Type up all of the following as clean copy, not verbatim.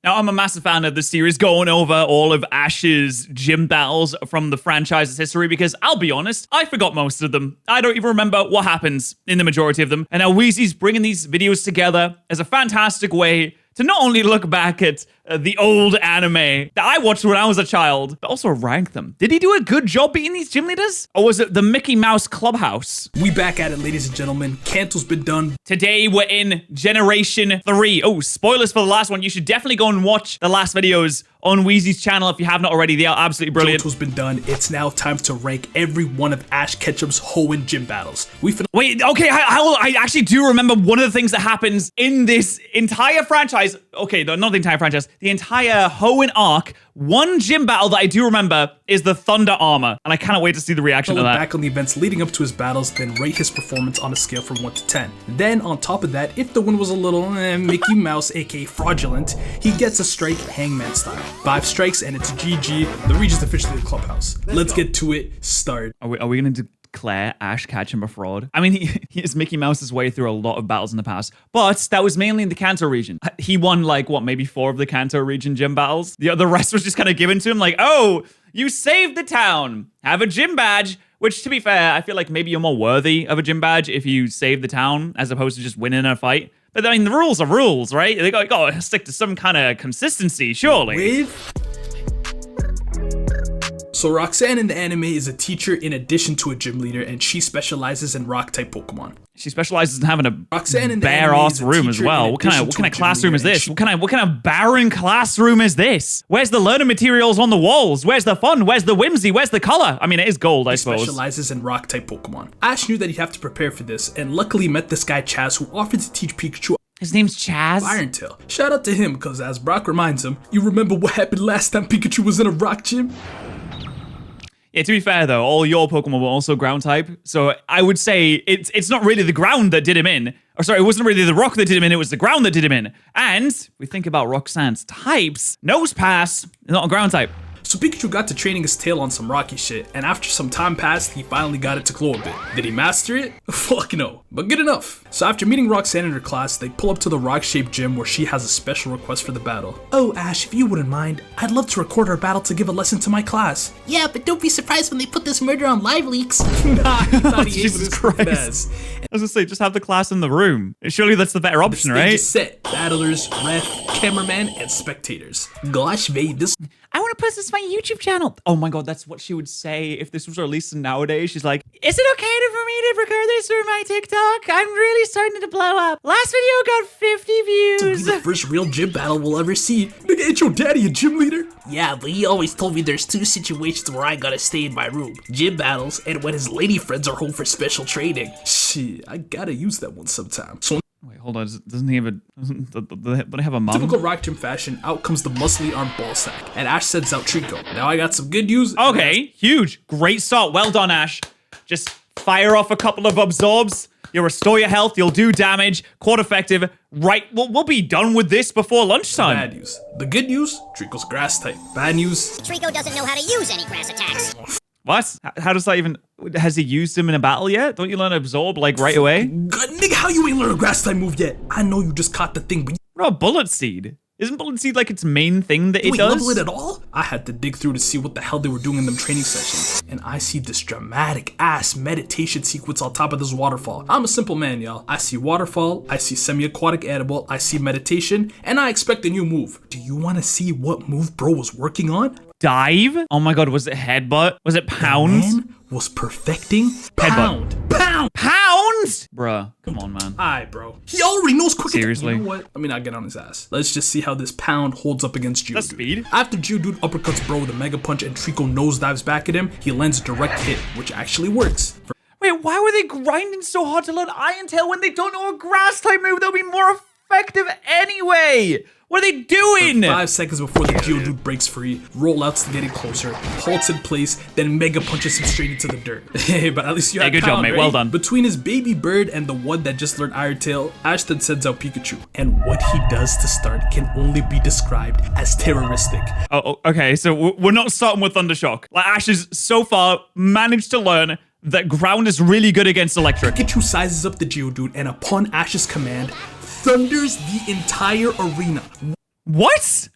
Now, I'm a massive fan of the series going over all of Ash's gym battles from the franchise's history because I'll be honest, I forgot most of them. I don't even remember what happens in the majority of them. And now Wheezy's bringing these videos together as a fantastic way to not only look back at the old anime that I watched when I was a child, but also rank them. Did he do a good job beating these gym leaders? Or was it the Mickey Mouse Clubhouse? We back at it, ladies and gentlemen. Kanto's been done. Today, we're in Generation 3. Oh, spoilers for the last one. You should definitely go and watch the last videos on Wheezy's channel if you have not already. They are absolutely brilliant. Johto's been done. It's now time to rank every one of Ash Ketchum's Hoenn gym battles. Wait, okay, I actually do remember one of the things that happens in this entire franchise. Okay, not the entire franchise. The entire Hoenn arc. One gym battle that I do remember is the Thunder Armor, and I cannot wait to see the reaction to look that. Back on the events leading up to his battles, then rate his performance on a scale from 1 to 10. Then, on top of that, if the win was a little Mickey Mouse, aka fraudulent, he gets a strike Hangman style. 5 strikes and it's GG. The region's officially the clubhouse. Let's get to it. Start. Are we going to declare Ash Ketchum a fraud? I mean, he is Mickey Mouse's way through a lot of battles in the past, but that was mainly in the Kanto region. He won like, what, maybe 4 of the Kanto region gym battles? The rest was just kind of given to him like, oh, you saved the town. Have a gym badge. Which, to be fair, I feel like maybe you're more worthy of a gym badge if you save the town as opposed to just winning a fight. But I mean, the rules are rules, right? They got to stick to some kind of consistency, surely. So Roxanne in the anime is a teacher in addition to a gym leader, and she specializes in rock-type Pokemon. She specializes in having a Roxanne in the bare-ass room as well. What kind of classroom is this? What kind of barren classroom is this? Where's the learning materials on the walls? Where's the fun? Where's the whimsy? Where's the color? I mean, it is gold, I suppose. She specializes in rock-type Pokemon. Ash knew that he'd have to prepare for this, and luckily met this guy Chaz, who offered to teach Pikachu. His name's Chaz? Iron Tail. Shout out to him, because as Brock reminds him, you remember what happened last time Pikachu was in a rock gym? Yeah, to be fair though, all your Pokemon were also ground type, so I would say it's not really the ground that did him in. Or sorry, it wasn't really the rock that did him in, it was the ground that did him in. And we think about Roxanne's types. Nose pass, not a ground type. So Pikachu got to training his tail on some rocky shit, and after some time passed, he finally got it to glow a bit. Did he master it? Fuck no, but good enough. So after meeting Roxanne in her class, they pull up to the rock-shaped gym where she has a special request for the battle. Oh, Ash, if you wouldn't mind, I'd love to record our battle to give a lesson to my class. Yeah, but don't be surprised when they put this murder on live leaks. Nah, he thought he Jesus Christ. I was gonna say, just have the class in the room. Surely that's the better option, right? The stage is set. Battlers, ref, cameraman, and spectators. Gosh, babe, this... I want to post this to my YouTube channel. Oh my god, that's what she would say if this was released nowadays. She's like, is it okay for me to record this for my TikTok? I'm really starting to blow up. Last video got 50 views. This will be the first real gym battle we'll ever see. Nigga, ain't your daddy a gym leader? Yeah, but he always told me there's 2 situations where I gotta stay in my room. Gym battles and when his lady friends are home for special training. Shit, I gotta use that one sometime. So wait, hold on. Doesn't he have a... Don't they have a mom? Typical rock gym fashion, out comes the muscly arm ball sack. And Ash sends out Trico. Now I got some good news. Okay, huge. Great start. Well done, Ash. Just fire off a couple of absorbs. You'll restore your health. You'll do damage. Quite effective. Right, we'll be done with this before lunchtime. Bad news. The good news, Trico's grass type. Bad news, Trico doesn't know how to use any grass attacks. What? How does that even... Has he used him in a battle yet? Don't you learn absorb, like, right away? God, nigga, how you ain't learned a grass type move yet? I know you just caught the thing, but What about Bullet Seed? Isn't Bullet Seed like its main thing that it does? Level it at all? I had to dig through to see what the hell they were doing in them training sessions. And I see this dramatic ass meditation sequence on top of this waterfall. I'm a simple man, y'all. I see waterfall, I see semi-aquatic animal, I see meditation, and I expect a new move. Do you want to see what move bro was working on? Dive? Oh my god, was it headbutt? Was it pound? The man was perfecting pound. Pound! Pound! Bruh, come on, man. Aight, bro. He already knows quick. Seriously? You know what? Let me not get on his ass. Let's just see how this pound holds up against Geodude. That's speed. After Geodude uppercuts bro with a Mega Punch and Trico nosedives back at him, he lands a direct hit, which actually works. Wait, why were they grinding so hard to learn Iron Tail when they don't know a grass type move that would be more effective anyway? What are they doing? 5 seconds before the Geodude breaks free, rollouts to getting closer, halts in place, then Mega Punches him straight into the dirt. Hey, but at least you had good job, mate. right? Well done. Between his baby bird and the one that just learned Iron Tail, Ash then sends out Pikachu. And what he does to start can only be described as terroristic. Oh, okay, so we're not starting with Thundershock. Like, Ash has so far managed to learn that ground is really good against electric. Pikachu sizes up the Geodude and upon Ash's command, thunders the entire arena. What?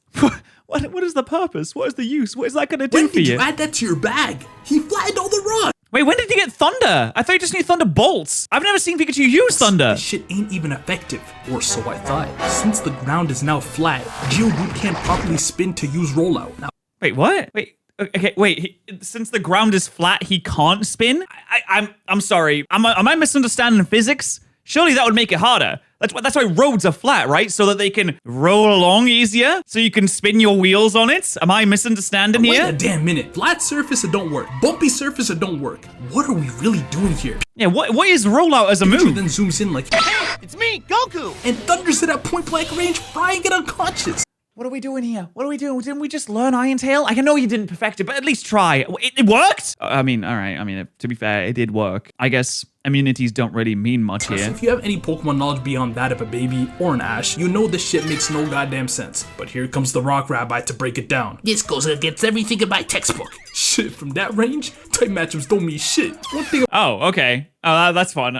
What is the purpose? What is the use? What is that gonna do When for did you? you add that to your bag? He flattened all the rocks. Wait, when did you get thunder? I thought you just need thunder bolts. I've never seen Pikachu use thunder. This shit ain't even effective, or so I thought. Since the ground is now flat, Geodude can't properly spin to use rollout. Now, Wait, what? Wait. Okay, wait. Since the ground is flat, he can't spin? I'm sorry. Am I misunderstanding physics? Surely that would make it harder. That's why roads are flat, right? So that they can roll along easier, so you can spin your wheels on it. Am I misunderstanding wait here? a damn minute. Flat surface, it don't work. Bumpy surface, it don't work. What are we really doing here? Yeah, what is rollout as a Pikachu move? then zooms in like, Hey, it's me, Goku! and thunders it at point blank range, frying it unconscious. What are we doing here? What are we doing? Didn't we just learn Iron Tail? I know you didn't perfect it, but at least try. It worked? I mean, all right. I mean, to be fair, it did work. I guess immunities don't really mean much So here. if you have any Pokemon knowledge beyond that of a baby or an Ash, you know this shit makes no goddamn sense. But here comes the Rock Rabbi to break it down. This goes against everything in my textbook. Shit, from that range, type matchups don't mean shit. One thing Oh, okay. Oh, that's fun.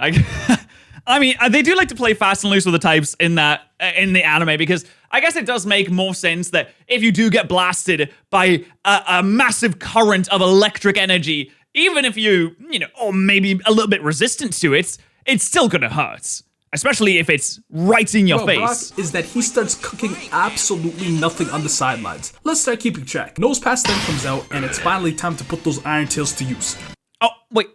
I mean, they do like to play fast and loose with the types in the anime because I guess it does make more sense that if you do get blasted by a massive current of electric energy, even if you know, or maybe a little bit resistant to it, it's still gonna hurt. Especially if it's right in your about Brock face. is that he starts cooking absolutely nothing on the sidelines. Let's start keeping track. Nose Pass then comes out, and it's finally time to put those Iron Tails to use. Oh, wait,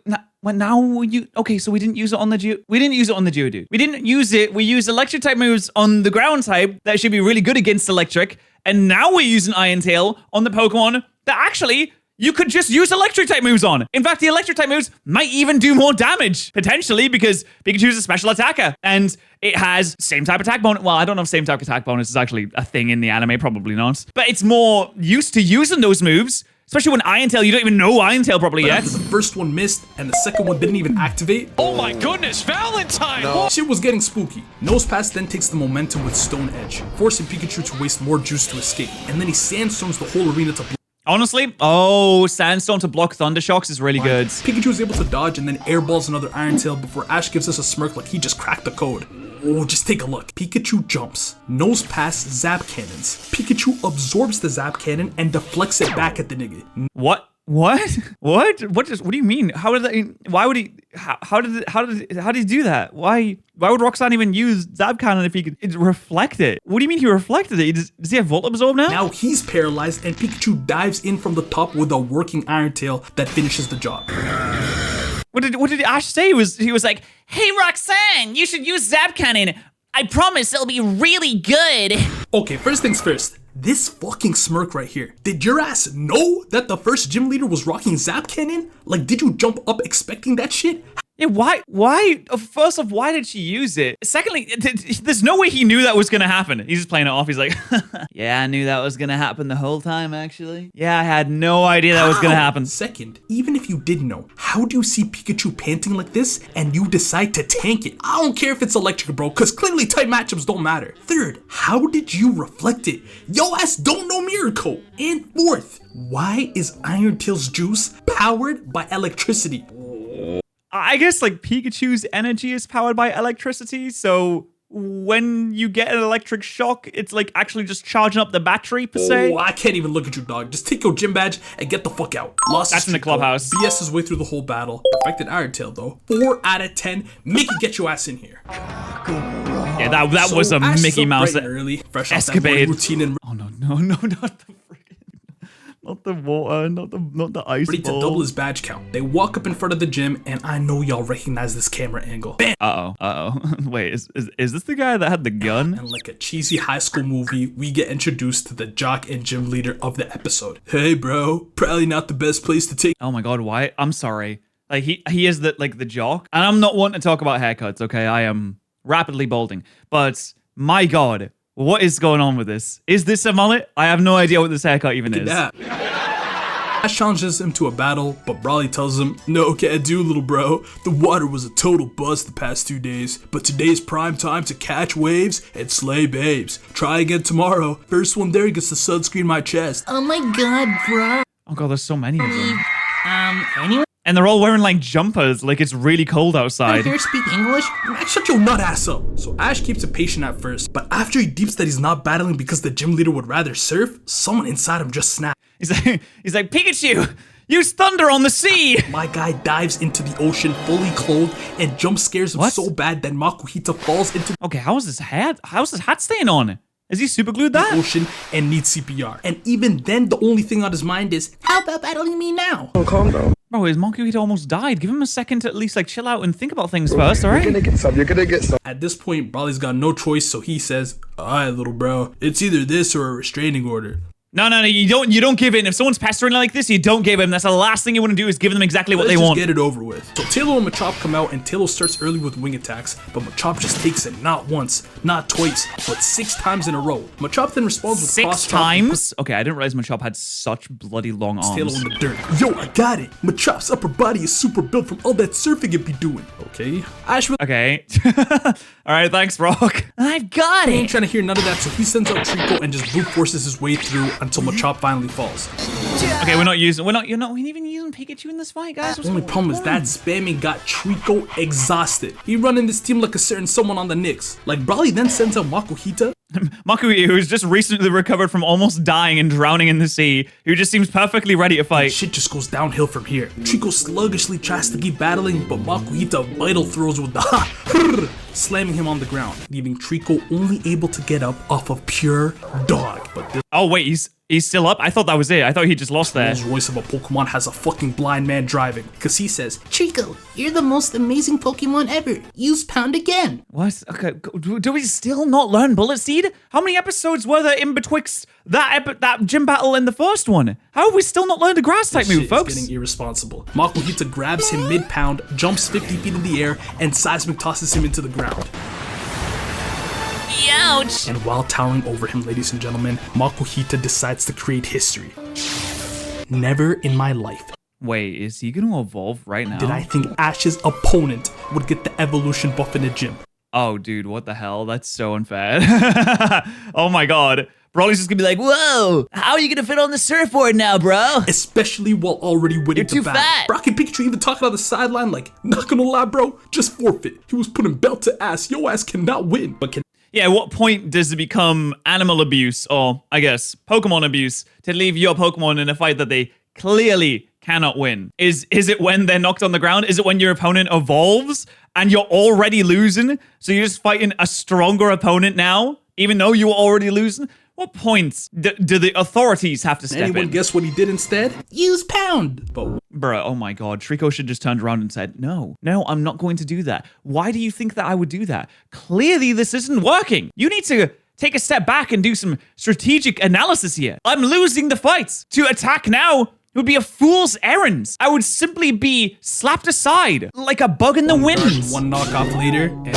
now you, okay, so we didn't use it on the Geodude. We didn't use it, we used electric type moves on the ground type that should be really good against electric, and now we're using Iron Tail on the Pokemon that actually you could just use electric type moves on. In fact, the electric type moves might even do more damage, potentially, because Pikachu's a special attacker, and it has same type attack bonus. Well, I don't know if same type attack bonus is actually a thing in the anime, probably not. But it's more used to using those moves, especially when Iron Tail, you don't even know Iron Tail properly yet. After the first one missed, and the second one didn't even activate. Oh my goodness, Valentine! Shit was getting spooky. Nose Pass then takes the momentum with Stone Edge, forcing Pikachu to waste more juice to escape, and then he sandstorms the whole arena to block. Honestly, Sandstorm to block Thunder Shocks is really good. Pikachu is able to dodge and then airballs another Iron Tail before Ash gives us a smirk like he just cracked the code. Oh, just take a look. Pikachu jumps, Nose Pass Zap Cannons. Pikachu absorbs the Zap Cannon and deflects it back at the nigga. What? What do you mean? How did that? Why would he? How did he do that? Why would Roxanne even use Zap Cannon if he could reflect it? What do you mean he reflected it? Does he have Volt Absorb now? Now he's paralyzed and Pikachu dives in from the top with a working Iron Tail that finishes the job. What did Ash say? He was like, "Hey Roxanne, you should use Zap Cannon. I promise it'll be really good." Okay, first things first. This fucking smirk right here. Did your ass know that the first gym leader was rocking Zap Cannon? Like, did you jump up expecting that shit? Yeah, why? First off, why did she use it? Secondly, there's no way he knew that was gonna happen. He's just playing it off. He's like, yeah, I knew that was gonna happen the whole time, actually. Yeah, I had no idea that was gonna happen. Second, even if you did know, how do you see Pikachu panting like this and you decide to tank it? I don't care if it's electric, bro, because clearly type matchups don't matter. Third, how did you reflect it? Yo ass don't know Mirror Coat. And fourth, why is Iron Tail's juice powered by electricity? I guess like Pikachu's energy is powered by electricity, so when you get an electric shock, it's like actually just charging up the battery per se. Oh, I can't even look at you, dog. Just take your gym badge and get the fuck out. Lost That's in the streak code. clubhouse. BS his way through the whole battle. Perfected Iron Tail though. 4 out of 10. Mickey, get your ass in here. Yeah, that was a Ash is Mickey up Mouse bright and early, fresh off that escapade. morning routine and Oh no, not the freaking, not the water, not the ice ready to ball. double his badge count. They walk up in front of the gym, and I know y'all recognize this camera angle. Bam! Uh-oh. Wait, is this the guy that had the gun? And like a cheesy high school movie, we get introduced to the jock and gym leader of the episode. Hey, bro, probably not the best place to take. Oh my god, why? I'm sorry. Like he is the jock. And I'm not wanting to talk about haircuts, okay? I am rapidly balding. But my god, what is going on with this? Is this a mullet? I have no idea what this haircut even is. Yeah. Ash challenges him to a battle, but Brawly tells him, no can do, little bro. The water was a total bust the past 2 days, but today's prime time to catch waves and slay babes. Try again tomorrow. First one there gets to sunscreen my chest. Oh my god, bro. Oh god, there's so many of them. Anyway? And they're all wearing like jumpers, like it's really cold Can outside. you speak English? Ash, shut your nut ass up. So Ash keeps it patient at first, but after he deeps that he's not battling because the gym leader would rather surf, someone inside him just snaps. He's like, Pikachu, use thunder on the sea. My guy dives into the ocean fully clothed and jump scares him What? so bad that Makuhita falls into Okay, how's his hat staying on? Is he super glued that? the ocean and needs CPR. And even then, the only thing on his mind is, how about battling me now? Bro, his Makuhita almost died. Give him a second to at least like chill out and think about things first, alright? You're gonna get some. At this point, Brawly's got no choice, so he says, alright, little bro, it's either this or a restraining order. No, you don't give in. If someone's pestering like this, you don't give in. That's the last thing you want to do is give them exactly what Let's they just want. get it over with. So Taylor and Machop come out, and Taylor starts early with wing attacks, but Machop just takes it not once, not twice, but 6 times in a row. Machop then responds with 6 cross chop and times? Okay, I didn't realize Machop had such bloody long puts Taylor arms. in the dirt. Yo, I got it. Machop's upper body is super built from all that surfing it be doing. Okay. Ash Okay. Alright, thanks, Rock. I've got ain't it. trying to hear none of that, so he sends out Trico and just brute forces his way through until Machop finally falls. Okay, you're not even using Pikachu in this fight, guys. The only problem is that spamming got Trico exhausted. He running this team like a certain someone on the Knicks. Like Brawly then sends out Makuhita. Makuhita, who's just recently recovered from almost dying and drowning in the sea, who just seems perfectly ready to fight. Shit just goes downhill from here. Trico sluggishly tries to keep battling, but Makuhita vital throws with the slamming him on the ground, leaving Trico only able to get up off of pure dog. But this Oh wait, he's still up? I thought that was it. I thought he just lost there. Rolls Royce of a Pokemon has a fucking blind man driving, because he says, Trico, you're the most amazing Pokemon ever. Use Pound again. What? Okay, do we still not learn Bullet Seed? How many episodes were there in betwixt that gym battle and the first one? How have we still not learned a grass type move, shit folks? is getting irresponsible. Makuhita grabs him mid-pound, jumps 50 feet in the air, and seismic tosses him into the ground. Ouch! And while towering over him, ladies and gentlemen, Makuhita decides to create history. Never in my life Wait, is he gonna evolve right now? did I think Ash's opponent would get the evolution buff in the gym. Oh, dude, what the hell? That's so unfair. Oh my god. Brawly's just gonna be like, whoa, how are you gonna fit on the surfboard now, bro? Especially while already winning You're the too battle. fat. Brock and Pikachu even talking on the sideline like, not gonna lie, bro, just forfeit. He was putting belt to ass. Yo ass cannot win, but can Yeah, at what point does it become animal abuse, or I guess Pokemon abuse, to leave your Pokemon in a fight that they clearly cannot win? Is it when they're knocked on the ground? Is it when your opponent evolves and you're already losing? So you're just fighting a stronger opponent now, even though you were already losing? What points do the authorities have to step anyone in? guess what he did instead? Use Pound. But Bruh, oh my god, Trico should just turned around and said, no, I'm not going to do that. Why do you think that I would do that? Clearly this isn't working. You need to take a step back and do some strategic analysis here. I'm losing the fights. To attack now would be a fool's errand. I would simply be slapped aside like a bug in the wind. one knockoff later, and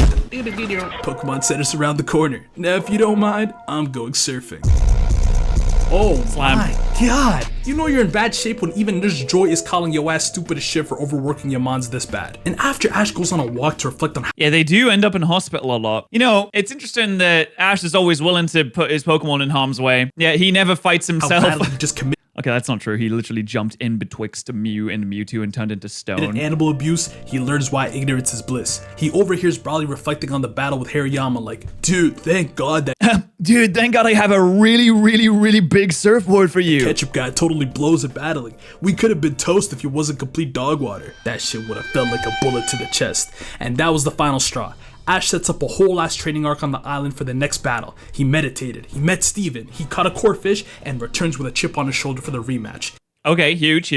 Pokemon Center's around the corner. Now, if you don't mind, I'm going surfing. Oh Slam. my god. You know you're in bad shape when even Nurse Joy is calling your ass stupid as shit for overworking your mons this bad. And after Ash goes on a walk to reflect on Yeah, they do end up in hospital a lot. You know, it's interesting that Ash is always willing to put his Pokemon in harm's way. Yeah, he never fights how himself. badly he just committed Okay, that's not true. He literally jumped in betwixt Mew and Mewtwo and turned into stone. animal abuse. He learns why ignorance is bliss. He overhears Brawly reflecting on the battle with Hariyama like, dude, thank God that Dude, thank God I have a really big surfboard for you. Ketchum guy totally blows at battling. We could have been toast if he wasn't complete dog water. That shit would have felt like a bullet to the chest. And that was the final straw. Ash sets up a whole ass training arc on the island for the next battle. He meditated, he met Steven, he caught a core fish, and returns with a chip on his shoulder for the rematch. Okay, huge.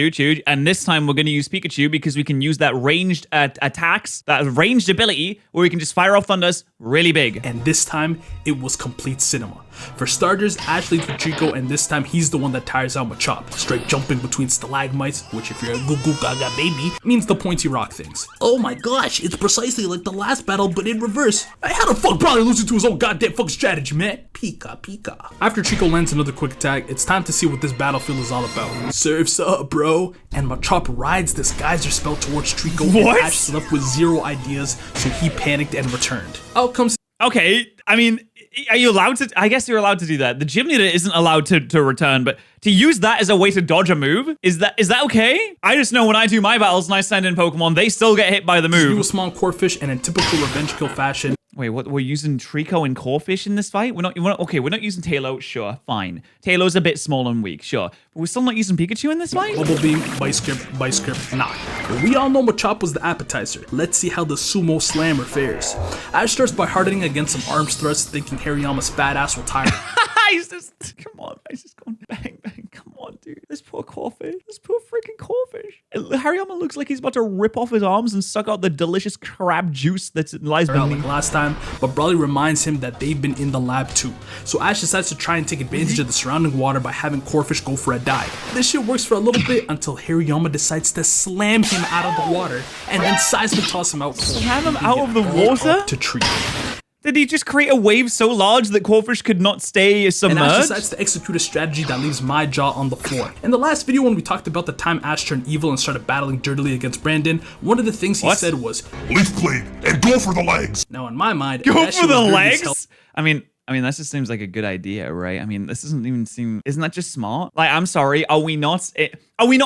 And this time we're going to use Pikachu because we can use that ranged attacks, that ranged ability, where we can just fire off thunders really big. And this time, it was complete cinema. For starters, Ash leads with Trico, and this time he's the one that tires out Machop, straight jumping between stalagmites, which if you're a Goo Goo Gaga baby, means the pointy rock things. Oh my gosh, it's precisely like the last battle, but in reverse. Hey, how the fuck Brawly losing to his own goddamn fucking strategy, man? Pika. After Trico lands another quick attack, it's time to see what this battlefield is all about. Surf's up, bro. And Machop rides this geyser spell towards Trico, What? and Ash is left with zero ideas, so he panicked and returned. Out comes Okay, I mean, are you allowed to? I guess you're allowed to do that. The gym leader isn't allowed to return, but to use that as a way to dodge a move, is that okay? I just know when I do my battles and I send in Pokemon, they still get hit by the move. He small Corphish, and in typical revenge kill fashion. Wait, what? We're using Trico and Corphish in this fight? We're not using Tailo. Sure, fine. Tailo's a bit small and weak, sure. But we're still not using Pikachu in this fight? Bubble Beam, Vice Grip, knock. But we all know Machop was the appetizer. Let's see how the Sumo Slammer fares. Ash starts by hardening against some arms thrusts, thinking Hariyama's fat ass will tire. He's just, come on, he's just going bang, bang. Come on, dude. This poor Corphish. This poor freaking Corphish. Hariyama looks like he's about to rip off his arms and suck out the delicious crab juice that lies beneath. Like last time, but Brawly reminds him that they've been in the lab too. So Ash decides to try and take advantage of the surrounding water by having Corphish go for a dive. This shit works for a little bit until Hariyama decides to slam him out of the water and then seismic toss him out. Slam him out of the water? To treat. Did he just create a wave so large that Corphish could not stay submerged? And Ash decides to execute a strategy that leaves my jaw on the floor. In the last video when we talked about the time Ash turned evil and started battling dirtily against Brandon, one of the things he said was, Leaf Blade, and go for the legs! Now in my mind, go for the legs? I mean, that just seems like a good idea, right? I mean, this doesn't even seem... Isn't that just smart? Like, I'm sorry, are we not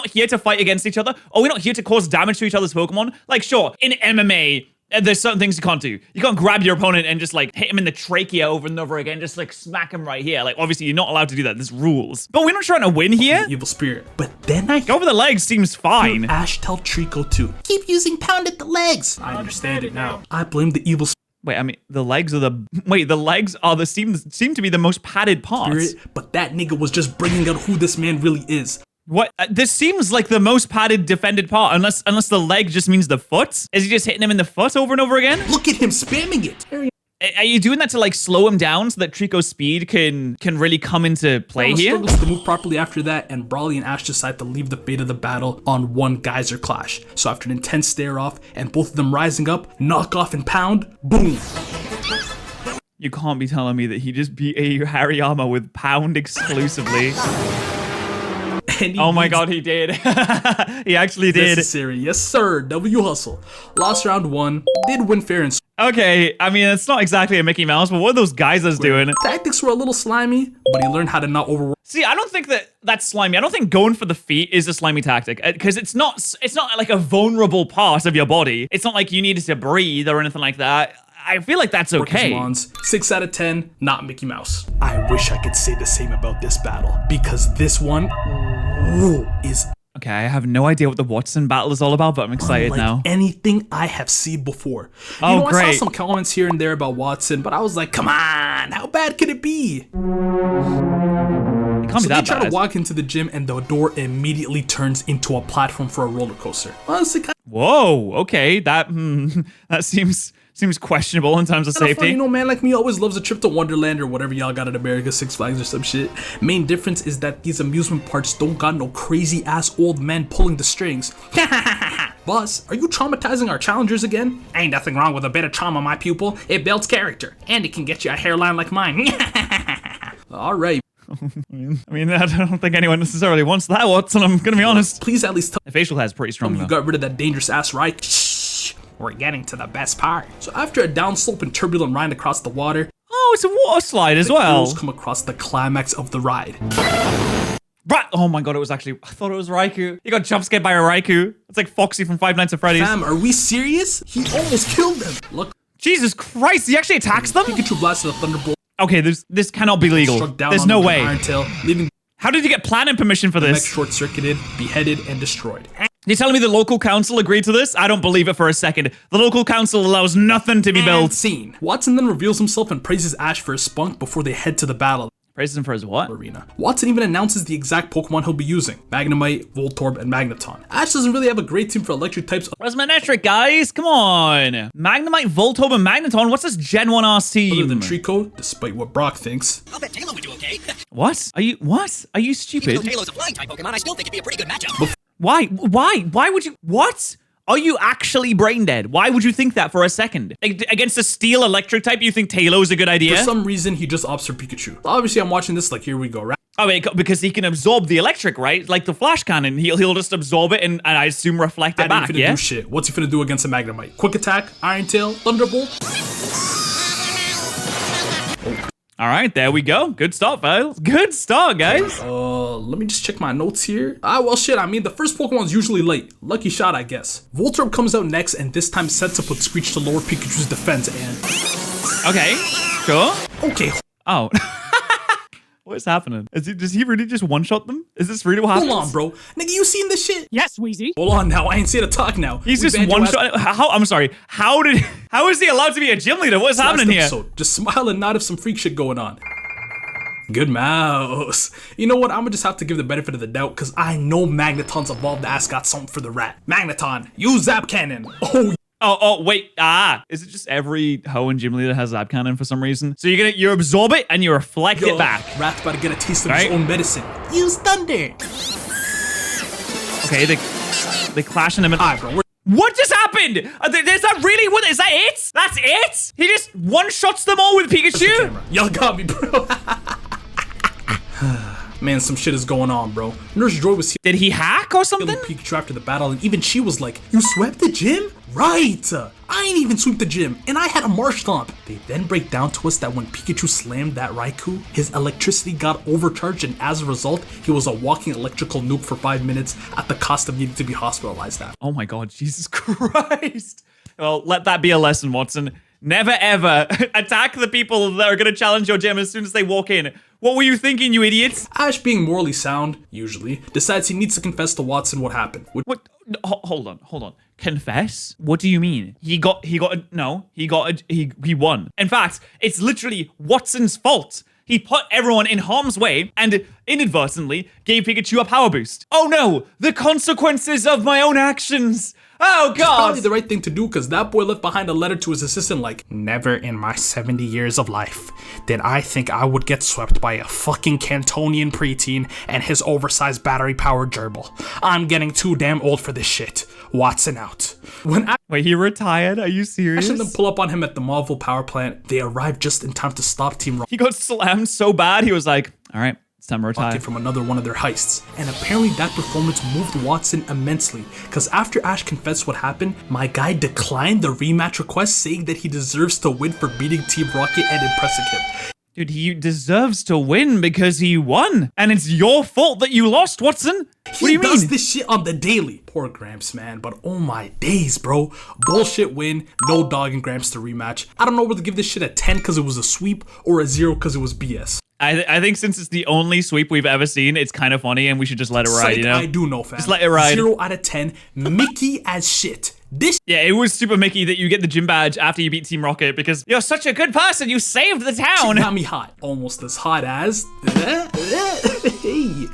here to fight against each other? Are we not here to cause damage to each other's Pokemon? Like, sure, in MMA... there's certain things you can't do. You can't grab your opponent and just like hit him in the trachea over and over again, just like smack him right here. Like obviously you're not allowed to do that. There's rules. But we're not trying to win here. Evil spirit. But then I go for the legs seems fine. Ash tell Trico to Keep using pound at the legs. I understand it now. I blame the evil spirit. Wait, I mean the legs are seem to be the most padded parts. But that nigga was just bringing out who this man really is. What? This seems like the most padded defended part, unless the leg just means the foot. Is he just hitting him in the foot over and over again? Look at him spamming it. Are you doing that to like slow him down so that Trico's speed can really come into play here? Struggles to move properly after that, and Brawly and Ash decide to leave the fate of the battle on one geyser clash. So after an intense stare off and both of them rising up, knock off and pound, boom. You can't be telling me that he just beat a Hariyama with pound exclusively. Oh my god, he did. He actually did. Necessary. Yes, sir. W hustle. Lost round 1. Did win fair and square. Okay, I mean, it's not exactly a Mickey Mouse, but what are those geysers doing? Tactics were a little slimy, but he learned how to not overwork. See, I don't think that's slimy. I don't think going for the feet is a slimy tactic, because it's not like a vulnerable part of your body. It's not like you needed to breathe or anything like that. I feel like that's okay. 6 out of 10, not Mickey Mouse. I wish I could say the same about this battle, because this one is... Okay, I have no idea what the Wattson battle is all about, but I'm excited now. Anything I have seen before. Oh, great. I saw some comments here and there about Wattson, but I was like, come on, how bad could it be? It can't be that bad. They try to walk into the gym and the door immediately turns into a platform for a roller coaster. Honestly, whoa, okay, that seems questionable in terms of safety. Funny, you know, man like me always loves a trip to Wonderland or whatever y'all got in America, Six Flags or some shit. Main difference is that these amusement parks don't got no crazy ass old men pulling the strings. Boss, are you traumatizing our challengers again? Ain't nothing wrong with a bit of trauma, my pupil. It builds character, and it can get you a hairline like mine. Alright. I mean, I don't think anyone necessarily wants that, Wattson, I'm gonna be honest. Please at least tell the facial hair's pretty strong, you got rid of that dangerous ass Rike. Shh, we're getting to the best part. So after a downslope and turbulent ride across the water, oh, it's a water slide as well. The heroes come across the climax of the ride. Right. Oh my god, I thought it was Raikou. He got jump scared by a Raikou. It's like Foxy from Five Nights at Freddy's. Fam, are we serious? He almost killed them. Look. Jesus Christ, he actually attacks them? Pikachu blasted a Thunderbolt. Okay, this cannot be legal. There's no way. Iron Tail, leaving how did you get planning permission for this? Short-circuited, beheaded, and destroyed. You're telling me the local council agreed to this? I don't believe it for a second. The local council allows nothing to be built. Scene. Wattson then reveals himself and praises Ash for his spunk before they head to the battle. Praises him for his what? Arena. Wattson even announces the exact Pokemon he'll be using. Magnemite, Voltorb, and Magneton. Ash doesn't really have a great team for electric types. Resmanetric, guys, come on. Magnemite, Voltorb, and Magneton, what's this Gen 1 Arse team? Other than Trico, despite what Brock thinks. I'll bet Tailo would do okay. What? Are you stupid? Even though Tailo's a flying type Pokemon, I still think it'd be a pretty good matchup. Why? Why would you? What? Are you actually brain dead? Why would you think that for a second? Against a steel electric type, you think Tailow's a good idea? For some reason, he just opts for Pikachu. Obviously, I'm watching this like, here we go, right? Oh, wait, because he can absorb the electric, right? Like the flash cannon, he'll just absorb it and I assume reflect it back, yeah? Do shit. What's he finna do against a Magnemite? Quick attack, Iron Tail, Thunderbolt. All right, there we go. Good start, fellas. Good start, guys. Let me just check my notes here. Well, shit, I mean, the first Pokemon's usually late. Lucky shot, I guess. Voltorb comes out next, and this time sets up with Screech to lower Pikachu's defense, and... Okay, sure. Okay, Oh. What is happening? Does he really just one-shot them? Is this really what happens? hold on, bro. Nigga, you seen this shit? Yes, Wheezy. Hold on now, I ain't see the talk now. He's We just banned your ass one-shot. I'm sorry. How is he allowed to be a gym leader? What's last happening here? episode. Just smile and nod if some freak shit going on. Good mouse. You know what? I'm gonna just have to give the benefit of the doubt because I know Magneton's evolved ass got something for the rat. Magneton, use Zap Cannon. Oh, wait. Is it just every Hoenn gym leader has Zap Cannon for some reason? So you absorb it and you reflect it back. Rat's about to get a taste of Right? his own medicine. Use Thunder. Okay, they clash in a minute. Alright, bro. What just happened? Is that really what? Is that it? That's it? He just one-shots them all with Pikachu? Y'all got me, bro. Man, some shit is going on, bro. Nurse Joy was here. Did he hack or something? Pikachu after the battle, and even she was like, "You swept the gym? Right! I ain't even swept the gym, and I had a Marsh Stomp." They then break down to us that when Pikachu slammed that Raikou, his electricity got overcharged, and as a result, he was a walking electrical nuke for 5 minutes at the cost of needing to be hospitalized now. Oh my God, Jesus Christ. Well, let that be a lesson, Wattson. Never ever attack the people that are going to challenge your gym as soon as they walk in. What were you thinking, you idiots? Ash, being morally sound, usually, decides he needs to confess to Wattson what happened. What? Hold on. Confess? What do you mean? He won. In fact, it's literally Watson's fault. He put everyone in harm's way and inadvertently gave Pikachu a power boost. Oh no, the consequences of my own actions. Oh It's probably God. the right thing to do because that boy left behind a letter to his assistant like, "Never in my 70 years of life did I think I would get swept by a fucking Cantonian preteen and his oversized battery-powered gerbil. I'm getting too damn old for this shit. Wattson out." When Wait, he retired? Are you serious? Ash and them pull up on him at the Marvel power plant, they arrive just in time to stop Team Rocket He got slammed so bad, he was like, all right, it's time to retire. from another one of their heists. And apparently that performance moved Wattson immensely, because after Ash confessed what happened, my guy declined the rematch request, saying that he deserves to win for beating Team Rocket and impressing him. Dude, he deserves to win because he won. And it's your fault that you lost, Wattson. What do you He does mean? this shit on the daily. Poor Gramps, man, but oh my days, bro. Bullshit win, no dogging Gramps to rematch. I don't know whether to give this shit a 10 because it was a sweep or a 0 because it was BS. I think since it's the only sweep we've ever seen, it's kind of funny and we should just let it ride, Psych, you know? I do know, fam. Just let it ride. 0 out of 10. Mickey as shit. This Yeah, it was super Mickey that you get the gym badge after you beat Team Rocket because you're such a good person. You saved the town. got me hot. Almost as hot as... Hey.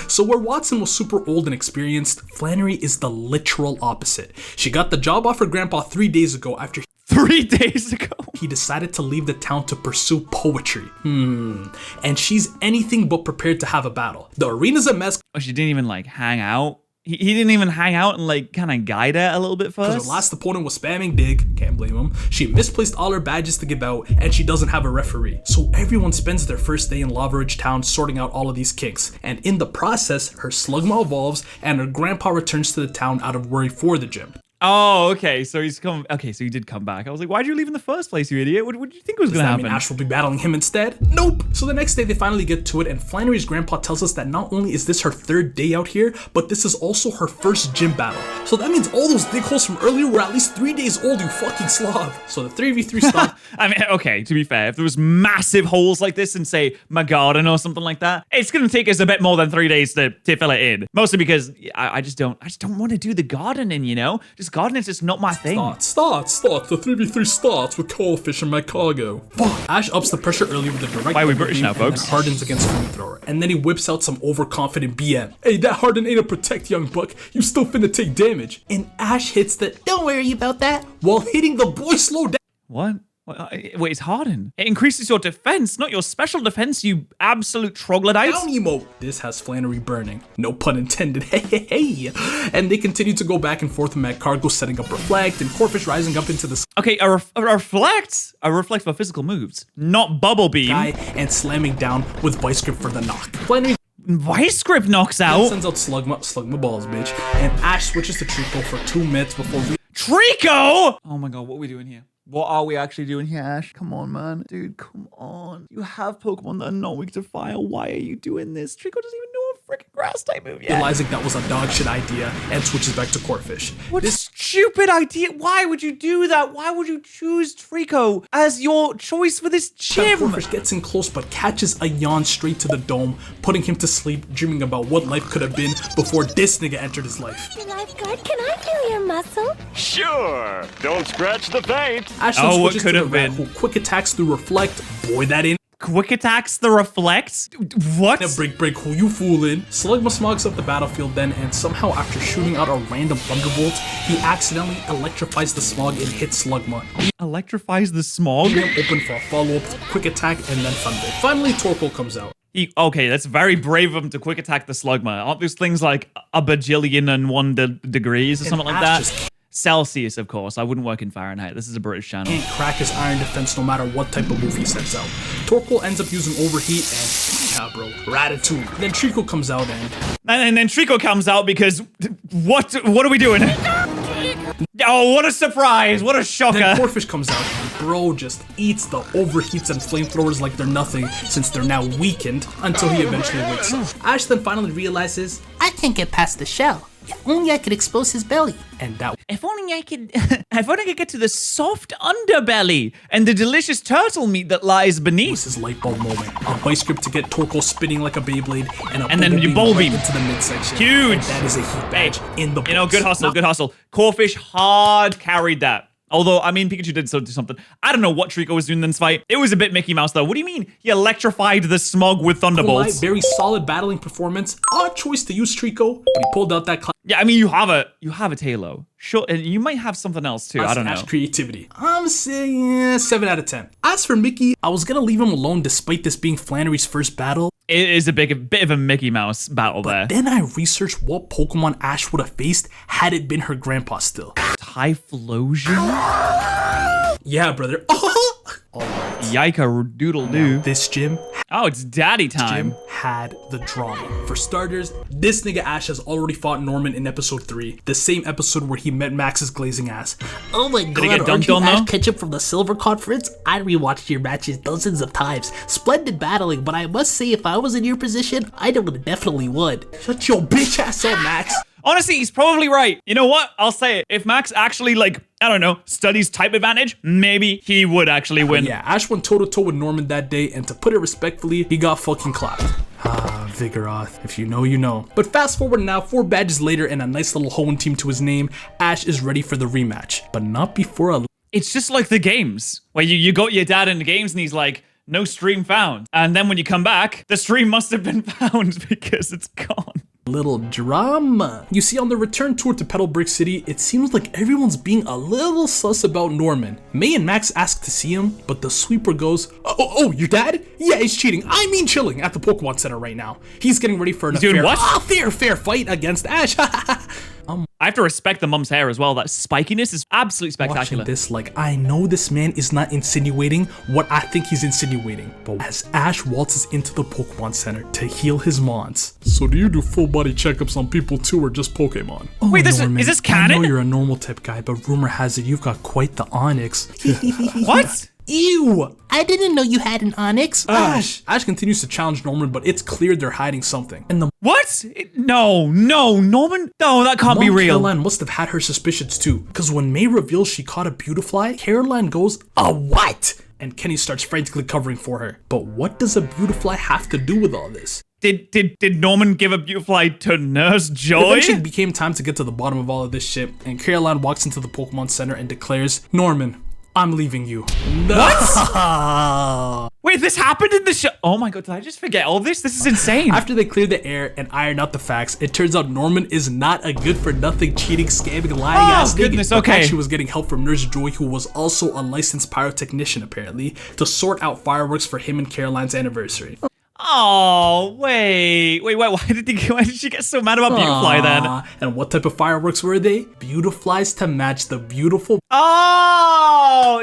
So where Wattson was super old and experienced, Flannery is the literal opposite. She got the job off her grandpa 3 days ago after 3 days ago. he decided to leave the town to pursue poetry. And she's anything but prepared to have a battle. The arena's a mess Oh, she didn't even like hang out. He didn't even hang out and like kind of guide her a little bit because first. her last opponent was spamming dig, can't blame him. She misplaced all her badges to give out, and she doesn't have a referee. So everyone spends their first day in Lava Ridge Town sorting out all of these kinks. And in the process, her Slugma evolves, and her grandpa returns to the town out of worry for the gym. Oh, okay. So he's come. Okay, so he did come back. I was like, why'd you leave in the first place, you idiot? What did you think was Does gonna that happen? mean Ash will be battling him instead? Nope. So the next day they finally get to it, and Flannery's grandpa tells us that not only is this her 3rd day out here, but this is also her first gym battle. So that means all those dig holes from earlier were at least 3 days old, you fucking slob. So the 3v3 stop. I mean, okay, to be fair, if there was massive holes like this in, say, my garden or something like that, it's gonna take us a bit more than 3 days to fill it in. Mostly because I just don't want to do the gardening, you know? Just gardening's just not my thing. Start. The 3v3 starts with Coalfish and my cargo. Fuck. Ash ups the pressure early with a direct Why are we double British beam now, and folks? then hardens against flamethrower. And then he whips out some overconfident BM. Hey, that harden ain't a protect, young buck. You still finna take damage. And Ash hits the "don't worry about that" while hitting the boy slow down. What? Wait, it's hardened. It increases your defense, not your special defense, you absolute troglodyte. Down emote. This has Flannery burning. No pun intended. Hey. And they continue to go back and forth with Matt Cargo setting up Reflect and Corfish rising up into the Okay, a reflect for physical moves, not bubble beam. sky and slamming down with Vice Grip for the knock. Flannery Vice grip knocks out. sends out Slugma balls, bitch. And Ash switches to Trico for 2 minutes before Trico! Oh my god, what are we doing here? What are we actually doing here, Ash? Come on, man. Dude, come on. You have Pokemon that are not weak to fire. Why are you doing this? Trico doesn't even know a freaking grass type move yet. Realizing that was a dog shit idea and switches back to Corphish. What a stupid idea. Why would you do that? Why would you choose Trico as your choice for this gym? Corphish gets in close but catches a yawn straight to the dome, putting him to sleep, dreaming about what life could have been before this nigga entered his life. Lifeguard, can I feel your muscle? Sure. Don't scratch the paint. Ash then switches to the rat, who quick attacks through Reflect. Boy, that ain't. Quick attacks the Reflect? What? Break, who you fooling? Slugma smogs up the battlefield then, and somehow after shooting out a random Thunderbolt, he accidentally electrifies the Smog and hits Slugma. Electrifies the Smog? Open for a follow-up, quick attack, and then Thunder. Finally, Torkoal comes out. Okay, that's very brave of him to quick attack the Slugma. Aren't those things like a bajillion and one degrees or something like that? Celsius, of course. I wouldn't work in Fahrenheit. This is a British channel. Can't crack his iron defense no matter what type of move he sets out. Torkoal ends up using Overheat and, yeah, bro, Ratatouille. Then Trico comes out and then Trico comes out because what are we doing? Oh, what a surprise! What a shocker! Then Corphish comes out and bro just eats the Overheats and Flamethrowers like they're nothing since they're now weakened until he eventually wakes up. Ash then finally realizes, I can't get past the shell. If only I could expose his belly. And that if only I could get to the soft underbelly and the delicious turtle meat that lies beneath. was his light bulb moment. A Vice Grip to get Torkoal spinning like a Beyblade, and then you Bulb Beam into the midsection. Huge. And that is a heat badge in the books. You know, good hustle. Corphish hard carried that. Although, I mean, Pikachu did do something. I don't know what Trico was doing in this fight. It was a bit Mickey Mouse, though. What do you mean he electrified the Smog with Thunderbolts? Very solid battling performance. Odd choice to use Trico, but he pulled out that yeah, I mean, you have a Tailo. Sure, and you might have something else, too. I don't know. Creativity. I'm saying 7 out of 10. As for Mickey, I was going to leave him alone despite this being Flannery's first battle. It is a bit of a Mickey Mouse battle there. Then I researched what Pokemon Ash would have faced had it been her grandpa still. Typhlosion? Yeah, brother. Yika doodle doo. This gym. Oh, it's daddy time. Gym had the drama. For starters, this nigga Ash has already fought Norman in episode 3, the same episode where he met Max's glazing ass. Oh my god, get aren't you dunked on, Ash though? Ketchum from the Silver Conference? I rewatched your matches dozens of times. Splendid battling, but I must say if I was in your position, I definitely would. Shut your bitch ass up, Max. Honestly, he's probably right. You know what? I'll say it. If Max actually, I don't know, studies type advantage, maybe he would actually win. Yeah, Ash went toe-to-toe with Norman that day, and to put it respectfully, he got fucking clapped. Vigoroth. If you know, you know. But fast forward now, 4 badges later and a nice little Hoenn team to his name, Ash is ready for the rematch. But not before a... It's just like the games, where you got your dad in the games and he's like, no stream found. And then when you come back, the stream must have been found because it's gone. Little drama. You see, on the return tour to Petalbrick City, it seems like everyone's being a little sus about Norman. May and Max ask to see him, but the sweeper goes, oh, your dad? Yeah, he's cheating. I mean chilling at the Pokemon Center right now. He's getting ready for fair fight against Ash. I have to respect the mum's hair as well. That spikiness is absolutely spectacular. Watching this, I know this man is not insinuating what I think he's insinuating. But as Ash waltzes into the Pokemon Center to heal his mons. So do you do full body checkups on people too, or just Pokemon? Oh, wait, is this canon? I know you're a normal type guy, but rumor has it you've got quite the Onyx. What? Ew! I didn't know you had an Onyx. Ash continues to challenge Norman, but it's clear they're hiding something. And the what? No, Norman? No, that can't be real. Caroline must have had her suspicions too, because when May reveals she caught a Beautifly, Caroline goes, a what? And Kenny starts frantically covering for her. But what does a Beautifly have to do with all this? Did Norman give a Beautifly to Nurse Joy? It eventually became time to get to the bottom of all of this shit, and Caroline walks into the Pokemon Center and declares, Norman, I'm leaving you. What? Wait, this happened in the show? Oh my god, did I just forget all this? This is insane. After they clear the air and iron out the facts, it turns out Norman is not a good-for-nothing, cheating, scamming, lying-ass nigga. Goodness, okay. She was getting help from Nurse Joy, who was also a licensed pyrotechnician, apparently, to sort out fireworks for him and Caroline's anniversary. Oh, wait, why did she get so mad about Beautifly then? And what type of fireworks were they? Beautiflies to match the beautiful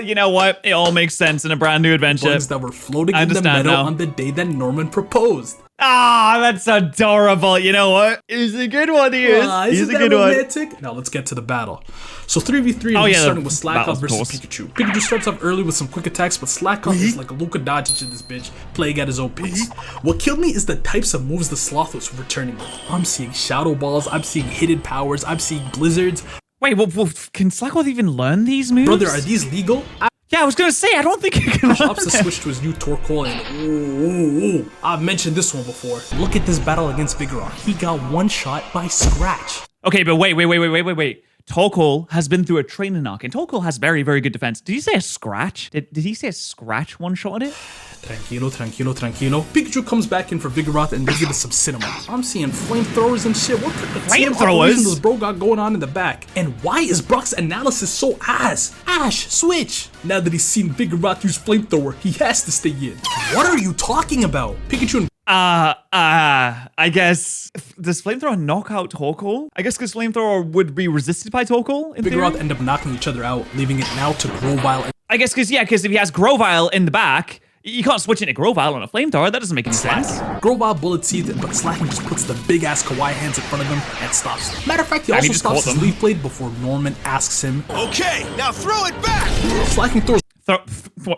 you know what? It all makes sense in a brand new adventure. bugs that were floating in the meadow on the day that Norman proposed. Ah, that's adorable. You know what? He's a good one, he is. He's a good romantic? Now let's get to the battle. So 3v3, and starting with Slackoff versus Pikachu. Pikachu starts off early with some quick attacks, but Slackoff is like a Luka Doncic in this bitch, playing at his own pace. What killed me is the types of moves the Slothless were returning with. I'm seeing Shadow Balls, I'm seeing Hidden Powers, I'm seeing Blizzards. Wait, well, can Slackoff even learn these moves? Brother, are these legal? Yeah, I was gonna say, I don't think he can Chops the switch to his new Torkoal, and I've mentioned this one before. Look at this battle against Big Rock. He got one shot by scratch. Okay, but wait. Torkoal has been through a training arc, and Torkoal has very, very good defense. Did he say a scratch? Did he say a scratch one-shot it? Tranquilo. Pikachu comes back in for Vigoroth, and they give us some cinema. I'm seeing flamethrowers and shit. What the flamethrowers does bro got going on in the back? And why is Brock's analysis so ass? Ash, switch! Now that he's seen Vigoroth use flamethrower, he has to stay in. What are you talking about? Pikachu and I guess, does Flamethrower knock out Torkoal? I guess because Flamethrower would be resisted by Torkoal, in Vigoroth theory? end up knocking each other out, leaving it now to Grovyle. I guess because if he has Grovyle in the back, you can't switch into Grovyle on a Flamethrower. That doesn't make any sense. Grovyle bullet seeds, but Slacking just puts the big ass kawaii hands in front of him and stops them. Matter of fact, he also stops his Leaf Blade before Norman asks him, Okay, now throw it back! Slacking throws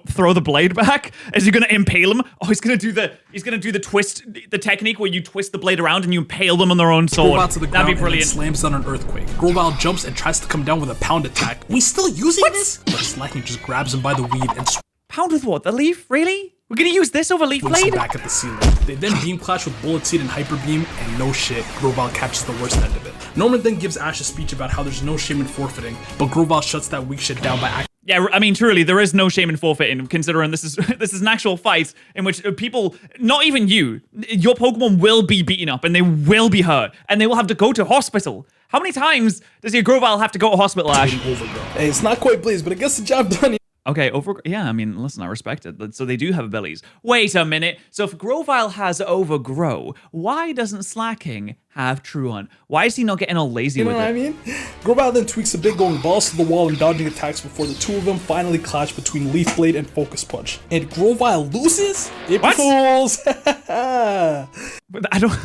Throw the blade back? Is he gonna impale him? Oh, he's gonna do the twist, the technique where you twist the blade around and you impale them on their own sword. Grovyle to the ground. That'd be brilliant. And slams down an earthquake. Grovyle jumps and tries to come down with a pound attack. We still using this? But Slacking just grabs him by the weave and pound with what? The leaf? Really? We're gonna use this over Leaf Blade? Back at the ceiling. They then beam clash with Bullet Seed and Hyper Beam, and no shit, Grovyle catches the worst end of it. Norman then gives Ash a speech about how there's no shame in forfeiting, but Grovyle shuts that weak shit down by Yeah, I mean, truly, there is no shame in forfeiting, considering this is an actual fight in which people, not even you, your Pokemon will be beaten up and they will be hurt and they will have to go to hospital. How many times does your Grovyle have to go to hospital, Ash? Hey, it's not quite Blaze, but it gets the job done. Okay, yeah, I mean, listen, I respect it. So they do have abilities. Wait a minute. So if Grovyle has Overgrow, why doesn't Slacking have Truant? Why is he not getting all lazy with it? You know what I mean? Grovyle then tweaks a bit, going balls to the wall and dodging attacks before the two of them finally clash between Leaf Blade and Focus Punch. And Grovyle loses? April Fools! But I don't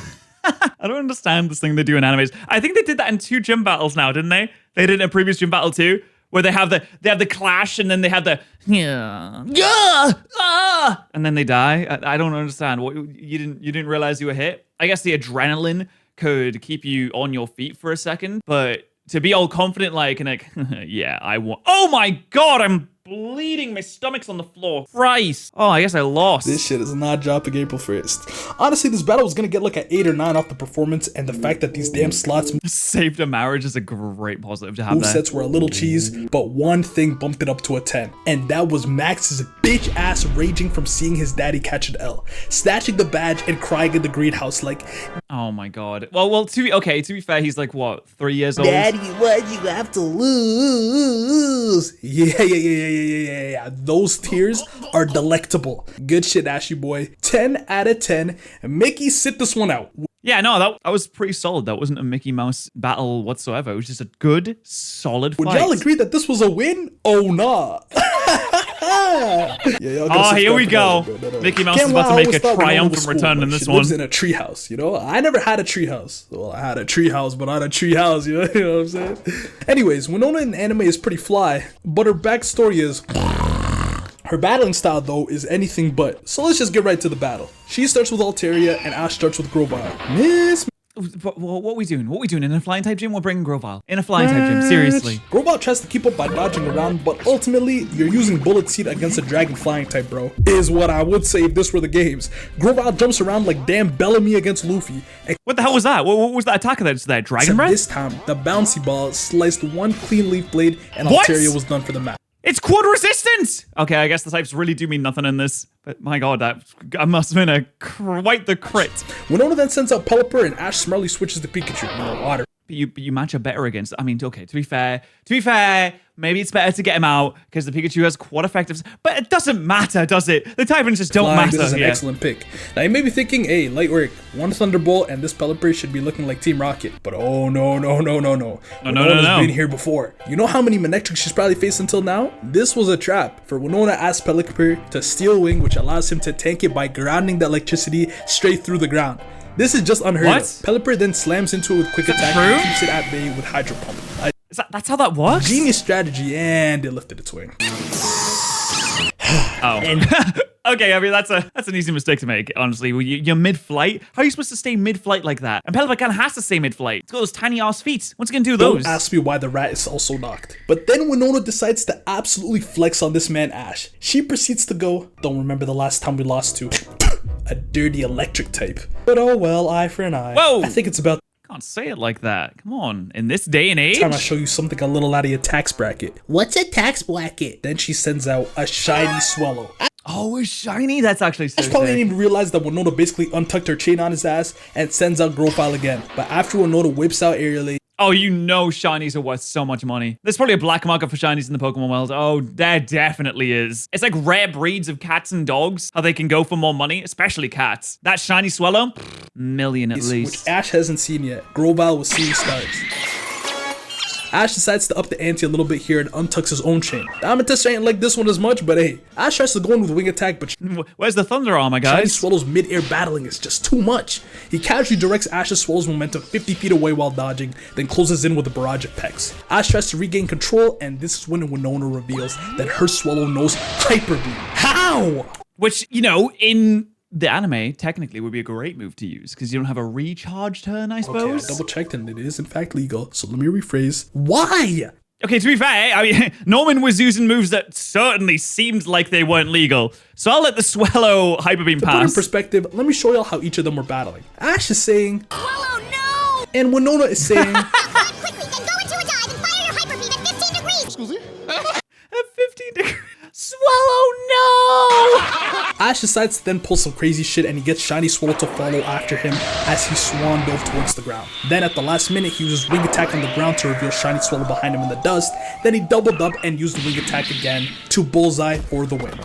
understand this thing they do in animes. I think they did that in 2 gym battles now, didn't they? They did it in a previous gym battle too. Where they have the clash and then they have the and then they die. I don't understand. What you didn't realize you were hit? I guess the adrenaline could keep you on your feet for a second, but to be all confident like yeah, I won. Oh my god, I'm bleeding. My stomach's on the floor. Christ. Oh, I guess I lost. This shit is not dropping April 1st. Honestly, this battle was gonna get like an 8 or 9 off the performance and the fact that these damn slots saved a marriage is a great positive to have. Movesets were a little cheese, but one thing bumped it up to a 10, and that was Max's bitch ass raging from seeing his daddy catch an L, snatching the badge and crying in the greenhouse like, oh my god. Well, to be fair, he's like what, 3 years old? Daddy, why'd you have to lose? Yeah. Those tears are delectable. Good shit, Ashy boy. 10 out of 10. Mickey, sit this one out. Yeah, no, that was pretty solid. That wasn't a Mickey Mouse battle whatsoever. It was just a good, solid fight. Would y'all agree that this was a win? Oh, nah. Here we go. No. Mickey Mouse is about to make a triumphant return in this one. Lives in a treehouse, you know? I never had a treehouse. Well, I had a treehouse, but not a treehouse, you know what I'm saying? Anyways, Winona in anime is pretty fly, but her backstory is... Her battling style, though, is anything but. So let's just get right to the battle. She starts with Altaria, and Ash starts with Grovyle. What are we doing? What are we doing? In a flying type gym, we're bringing Grovyle. In a flying type gym, seriously. Grovyle tries to keep up by dodging around, but ultimately, you're using Bullet Seed against a dragon flying type, bro. Is what I would say if this were the games. Grovyle jumps around like damn Bellamy against Luffy. What the hell was that? What was that attack of that Dragon Breath? This time, the bouncy ball sliced one clean Leaf Blade, and Altaria was done for the match. It's quad resistance! Okay, I guess the types really do mean nothing in this. But my god, that must have been quite the crit. Winona then sends out Pelipper and Ash smartly switches to Pikachu. But you match up better against. I mean, okay. To be fair, maybe it's better to get him out because the Pikachu has quad effective. But it doesn't matter, does it? The typings just don't matter. This is an excellent pick. Now you may be thinking, hey, light work, one Thunderbolt, and this Pelipper should be looking like Team Rocket. But oh no. Winona's been here before. You know how many Manectrics she's probably faced until now? This was a trap for Winona asked Pelipper to Steel Wing, which allows him to tank it by grounding the electricity straight through the ground. This is just unheard of. Pelipper then slams into it with quick attack and keeps it at bay with Hydro Pump. That's how that works? Genius strategy, and it lifted its wing. Okay, I mean, that's an easy mistake to make, honestly. You're mid-flight. How are you supposed to stay mid-flight like that? And Pelipper kind of has to stay mid-flight. It's got those tiny-ass feet. What's it going to do with those? Don't ask me why the rat is also knocked. But then Winona decides to absolutely flex on this man, Ash. She proceeds to go, don't remember the last time we lost to a dirty electric type. But oh well, eye for an eye. Whoa! I think it's about Can't say it like that. Come on. In this day and age? time I show you something a little out of your tax bracket. What's a tax bracket? Then she sends out a shiny Swallow. Oh, it's shiny? That's actually so Ash probably sick. didn't even realize that Winona basically untucked her chain on his ass and sends out Growfile again. But after Winona whips out aerially, Oh, you know shinies are worth so much money. There's probably a black market for shinies in the Pokemon world. Oh, there definitely is. It's like rare breeds of cats and dogs, how they can go for more money, especially cats. That shiny Swallow, million at least. which Ash hasn't seen yet. Growfile was seeing stars. Ash decides to up the ante a little bit here and untucks his own chain. Amethyst ain't like this one as much, but hey, Ash tries to go in with wing attack, but Where's the Thunder Armor, Shiny guys? Swallow's mid-air battling is just too much. He casually directs Ash's Swallow's momentum 50 feet away while dodging, then closes in with a barrage of pecks. Ash tries to regain control, and this is when Winona reveals that her Swallow knows Hyper Beam. How? Which, you know, in the anime, technically would be a great move to use because you don't have a recharge turn, I Okay, suppose. I double checked and it is in fact legal, so let me rephrase. Why? Okay, to be fair, I mean, Norman was using moves that certainly seemed like they weren't legal. So I'll let the Swallow Hyper Beam To put in pass. perspective, let me show y'all how each of them were battling. Ash is saying, Swallow, no! and Winona is saying, Quickly, then go into a dive and fire your hyper beam at 15 degrees! Excuse me? At 15 degrees. Swallow, no! Ash decides to then pull some crazy shit and he gets Shiny Swallow to follow after him as he swan dove towards the ground. Then at the last minute, he uses Wing Attack on the ground to reveal Shiny Swallow behind him in the dust. Then he doubled up and used Wing Attack again to bullseye for the win.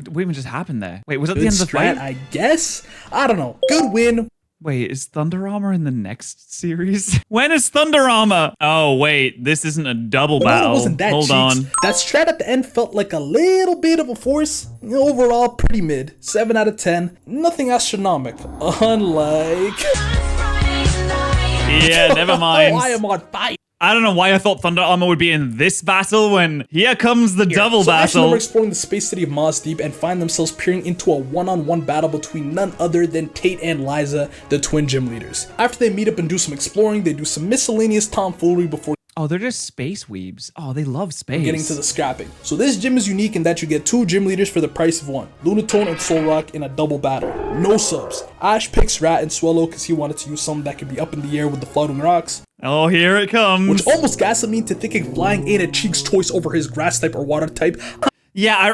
What even just happened there? Wait, was that Good the end of the strat, fight? I guess? I don't know. Good win. Wait, is Thunder Armor in the next series? When is Thunder Armor? Oh, wait, this isn't a double Winona battle. wasn't that Hold cheeks. on. That strat at the end felt like a little bit of a force. Overall, pretty mid. 7 out of 10. Nothing astronomical. Unlike... Yeah, never mind. Oh, I am on fire. I don't know why I thought Thunder Armor would be in this battle when here comes the double So Ash and them battle. are exploring the space city of Moss Deep and find themselves peering into a one-on-one battle between none other than Tate and Liza, the twin gym leaders. After they meet up and do some exploring, they do some miscellaneous tomfoolery before Oh, they're just space weebs. Oh, they love space. getting to the scrapping. So this gym is unique in that you get 2 gym leaders for the price of 1. Lunatone and Solrock in a double battle. No subs. Ash picks Rat and Swallow because he wanted to use something that could be up in the air with the floating rocks. Oh, here it comes. Which almost gaslit me into thinking flying ain't a Cheek's choice over his grass type or water type. Yeah,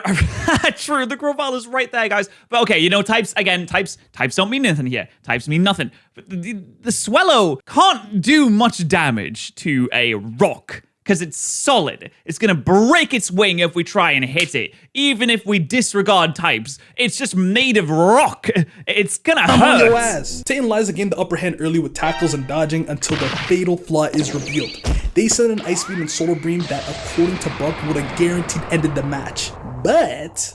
true. The Growfile is right there, guys. But okay, you know, types don't mean anything here. Types mean nothing. But the Swallow can't do much damage to a rock because it's solid. It's gonna break its wing if we try and hit it. Even if we disregard types, it's just made of rock. It's gonna On your hurt. ass. Tate and Liza gained the upper hand early with tackles and dodging until the fatal flaw is revealed. They sent an Ice Beam and Solar Beam that, according to Buck, would have guaranteed ended the match. But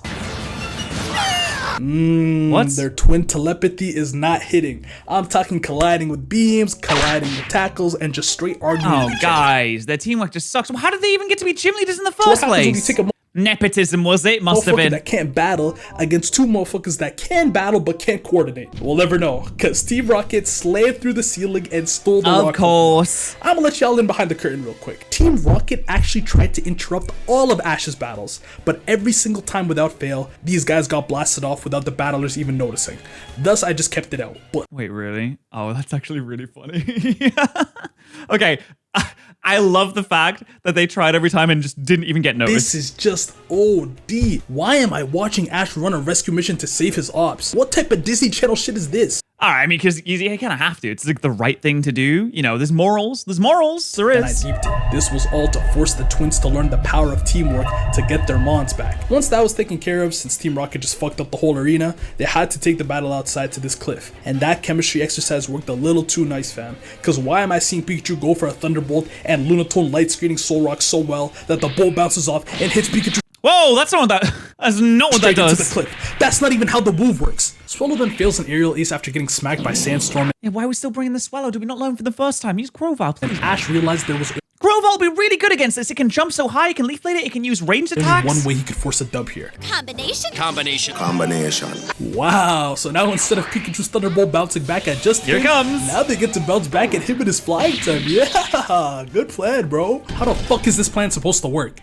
their twin telepathy is not hitting. I'm talking colliding with beams, colliding with tackles, and just straight arguing Oh, with each other. guys, their teamwork just sucks. How did they even get to be gym leaders in the What first happens when you place? take a Nepotism, was it? Must have motherfucker been. that can't battle against 2 motherfuckers that can battle but can't coordinate? We'll never know, because Team Rocket slammed through the ceiling and stole the Of rock. course. I'm gonna let y'all in behind the curtain real quick. Team Rocket actually tried to interrupt all of Ash's battles, but every single time without fail, these guys got blasted off without the battlers even noticing. Thus, I just kept it out. But Wait, really? Oh, that's actually really funny. Okay, I love the fact that they tried every time and just didn't even get noticed. this is just OD. Why am I watching Ash run a rescue mission to save his ops? What type of Disney Channel shit is this? All right, I mean, because you kind of have to. It's like the right thing to do. You know, there's morals. There's morals. There And I is. deeped it. This was all to force the twins to learn the power of teamwork to get their mons back. Once that was taken care of, since Team Rocket just fucked up the whole arena, they had to take the battle outside to this cliff. And that chemistry exercise worked a little too nice, fam. Because why am I seeing Pikachu go for a Thunderbolt and Lunatone light screening Soul Rock so well that the bolt bounces off and hits Pikachu Whoa, that's not what that. That's not what that straight into does. the cliff? That's not even how the move works. Swallow then fails an aerial ace after getting smacked by Sandstorm. Yeah, why are we still bringing the Swallow? Did we not learn for the first time? Use Grovyle, please. Ash realized there was Grovyle will be really good against this. It can jump so high, it can Leaf Blade it, it can use ranged only attacks. one way he could force a dub here. Combination. Wow, so now instead of Pikachu's Thunderbolt bouncing back at just Here him, it comes. now they get to bounce back at him and his flying type. Yeah, good plan, bro. How the fuck is this plan supposed to work?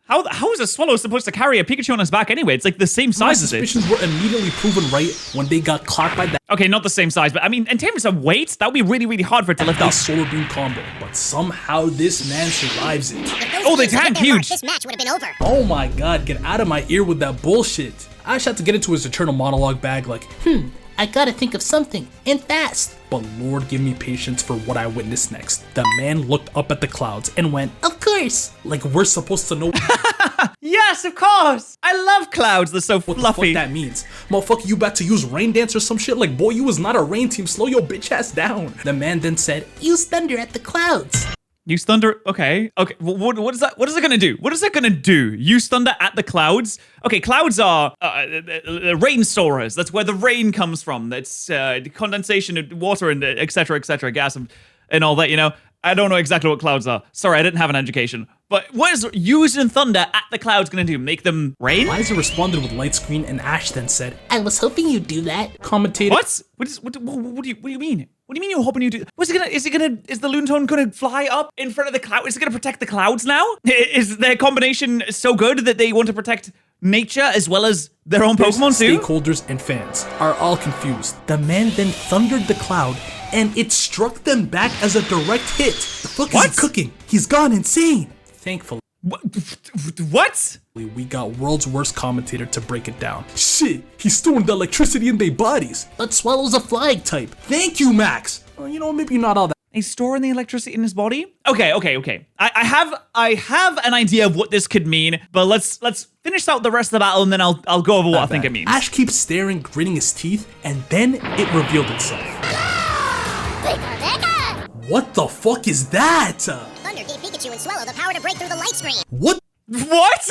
How is a Swallow supposed to carry a Pikachu on his back anyway? It's like the same My size as it. suspicions were immediately proven right when they got caught by that Okay, not the same size, but I mean, in terms of weight, that would be really, really hard for it to lift up. Solar Beam combo, but somehow this man survives it. If those Oh, they teams had tank their mark, huge. This match would have been over. Oh my god, get out of my ear with that bullshit. Ash had to get into his eternal monologue bag like, I gotta think of something, and fast. but Lord give me patience for what I witnessed next. The man looked up at the clouds and went, Of course. like we're supposed to know Yes, of course. I love clouds. They're so what the fluffy. fuck that means. Motherfucker, you about to use rain dance or some shit? Like, boy, you was not a rain team. Slow your bitch ass down. The man then said, Use thunder at the clouds. Use thunder. Okay. Okay. What is that? What is it gonna do? What is it gonna do? Use thunder at the clouds. Okay. Clouds are rain storers. That's where the rain comes from. That's condensation of water and etc. gas and all that. You know. I don't know exactly what clouds are. Sorry, I didn't have an education. But what is using thunder at the clouds gonna do? Make them rain? Liza responded with light screen, and Ash then said, I was hoping you'd do that. commentator. What? What do you mean? What do you mean you're hoping you do? Is the Lunatone gonna fly up in front of the cloud? Is it gonna protect the clouds now? Is their combination so good that they want to protect nature as well as their own Pokemon too? Stakeholders and fans are all confused. The man then thundered the cloud, and it struck them back as a direct hit. The fuck What? is he cooking? He's gone insane. Thankfully, What? we got world's worst commentator to break it down. Shit, he's storing the electricity in their bodies. But Swallow's a flying type. Thank you, Max. Well, you know, maybe not all that. He's storing the electricity in his body? Okay. I have an idea of what this could mean, but let's finish out the rest of the battle and then I'll go over what I think it means. Ash keeps staring, gritting his teeth, and then it revealed itself. What the fuck is that? Thunder gave Pikachu and Swallow the power to break through the light screen. What What?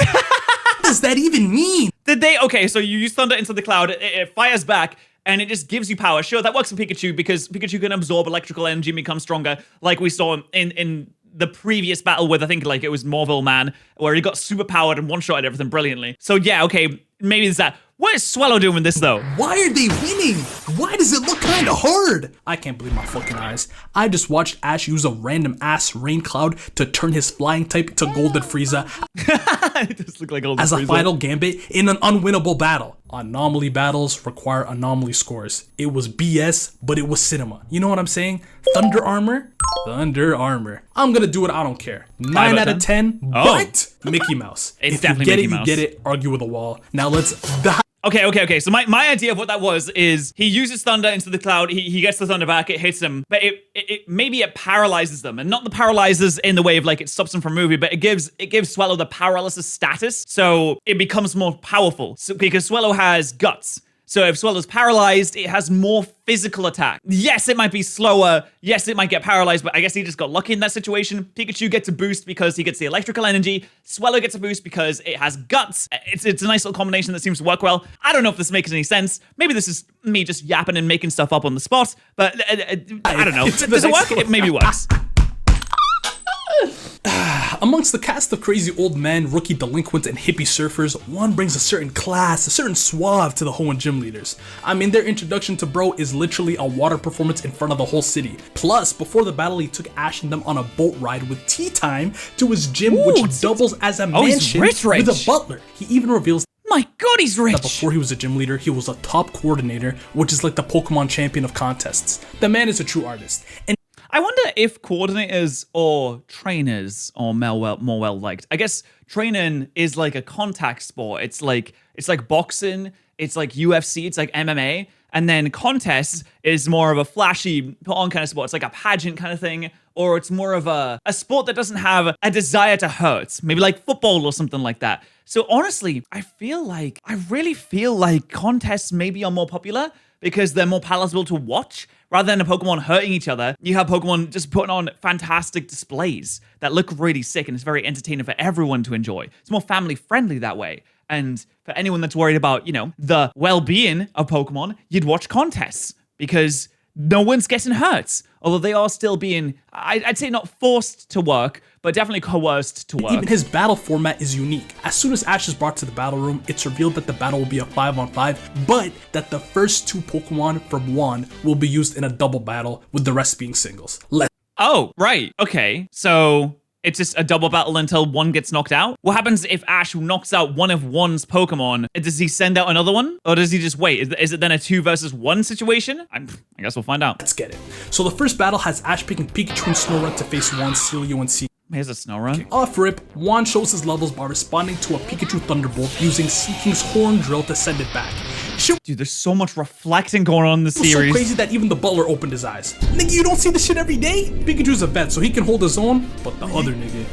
does that even mean? Did they? Okay, so you use thunder into the cloud, it fires back, and it just gives you power. Sure, that works for Pikachu because Pikachu can absorb electrical energy and become stronger, like we saw in the previous battle with, I think, like it was Morville Man, where he got super powered and one-shotted everything brilliantly. So yeah, okay, maybe it's that. What is Swallow doing with this though? Why are they winning? Why does it look kind of hard? I can't believe my fucking eyes. I just watched Ash use a random ass rain cloud to turn his flying type to Golden Frieza It does look like Golden as a Frieza. final gambit in an unwinnable battle. Anomaly battles require anomaly scores. It was BS, but it was cinema. You know what I'm saying? Thunder armor? Thunder armor. I'm gonna do it, I don't care. 9 out of 10, but Mickey Mouse. It's if definitely you get Mickey it, Mouse. you get it. Argue with a wall. Now let's die. Okay. So my idea of what that was is he uses thunder into the cloud. He gets the thunder back. It hits him, but it maybe it paralyzes them, and not the paralyzes in the way of like it stops them from moving, but it gives Swallow the paralysis status, so it becomes more powerful. So because Swallow has guts. So if Swallow's paralyzed, it has more physical attack. Yes, it might be slower. Yes, it might get paralyzed, but I guess he just got lucky in that situation. Pikachu gets a boost because he gets the electrical energy. Swallow gets a boost because it has guts. It's a nice little combination that seems to work well. I don't know if this makes any sense. Maybe this is me just yapping and making stuff up on the spot, but I don't know. Does it work? It maybe works. Amongst the cast of crazy old men, rookie delinquents, and hippie surfers, Juan brings a certain class, a certain suave to the Hoenn gym leaders. I mean, their introduction to Bro is literally a water performance in front of the whole city. Plus, before the battle, he took Ash and them on a boat ride with tea time to his gym, which doubles as a he's mansion rich. with a butler. He even reveals My God, he's rich. that before he was a gym leader, he was a top coordinator, which is like the Pokemon champion of contests. The man is a true artist. And I wonder if coordinators or trainers are more well liked. I guess training is like a contact sport. It's like boxing. It's like UFC. It's like MMA. And then contests is more of a flashy, put on kind of sport. It's like a pageant kind of thing. Or it's more of a sport that doesn't have a desire to hurt. Maybe like football or something like that. So honestly, I really feel like contests maybe are more popular because they're more palatable to watch. Rather than a Pokemon hurting each other, you have Pokemon just putting on fantastic displays that look really sick, and it's very entertaining for everyone to enjoy. It's more family friendly that way. And for anyone that's worried about, the well-being of Pokemon, you'd watch contests because no one's getting hurt. Although they are still being, I'd say not forced to work, but definitely coerced to work. Even his battle format is unique. As soon as Ash is brought to the battle room, it's revealed that the battle will be a 5-on-5, but that the first 2 Pokemon from Juan will be used in a double battle, with the rest being singles. Oh, right. Okay. So it's just a double battle until one gets knocked out? What happens if Ash knocks out one of Juan's Pokemon? Does he send out another one? Or does he just wait? Is it then a 2 versus 1 situation? I guess we'll find out. Let's get it. So the first battle has Ash picking Pikachu and Snorunt to face Juan, Celio, and C. Here's a Snorunt. Off rip, Juan shows his levels by responding to a Pikachu Thunderbolt using Seeking's Horn Drill to send it back. Dude, there's so much reflecting going on in the series. So crazy that even the butler opened his eyes. Nigga, you don't see this shit every day? Pikachu's a vet, so he can hold his own, but the other nigga,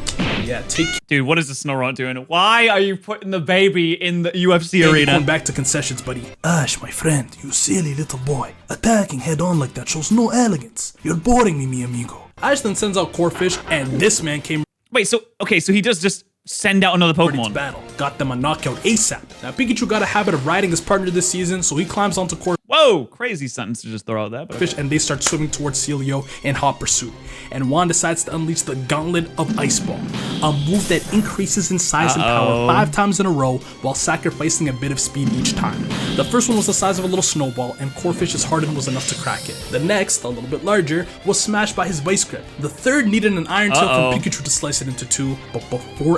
yeah, take. Dude, what is the Snorunt doing? Why are you putting the baby in the UFC arena? Going back to concessions, buddy. Ash, my friend, you silly little boy. Attacking head on like that shows no elegance. You're boring me, mi amigo. Ash then sends out Corphish, and this man came. Wait, so he does just send out another Pokemon. Ready to battle. Got them a knockout ASAP. Now Pikachu got a habit of riding his partner this season, so he climbs onto Corphish. Whoa, crazy sentence to just throw out there. But and they start swimming towards Celio in hot pursuit. And Juan decides to unleash the Gauntlet of Ice Ball, a move that increases in size and power 5 times in a row while sacrificing a bit of speed each time. The first one was the size of a little snowball, and Corphish's harden was enough to crack it. The next, a little bit larger, was smashed by his Vice Grip. The third needed an Iron Tail from Pikachu to slice it into 2, but before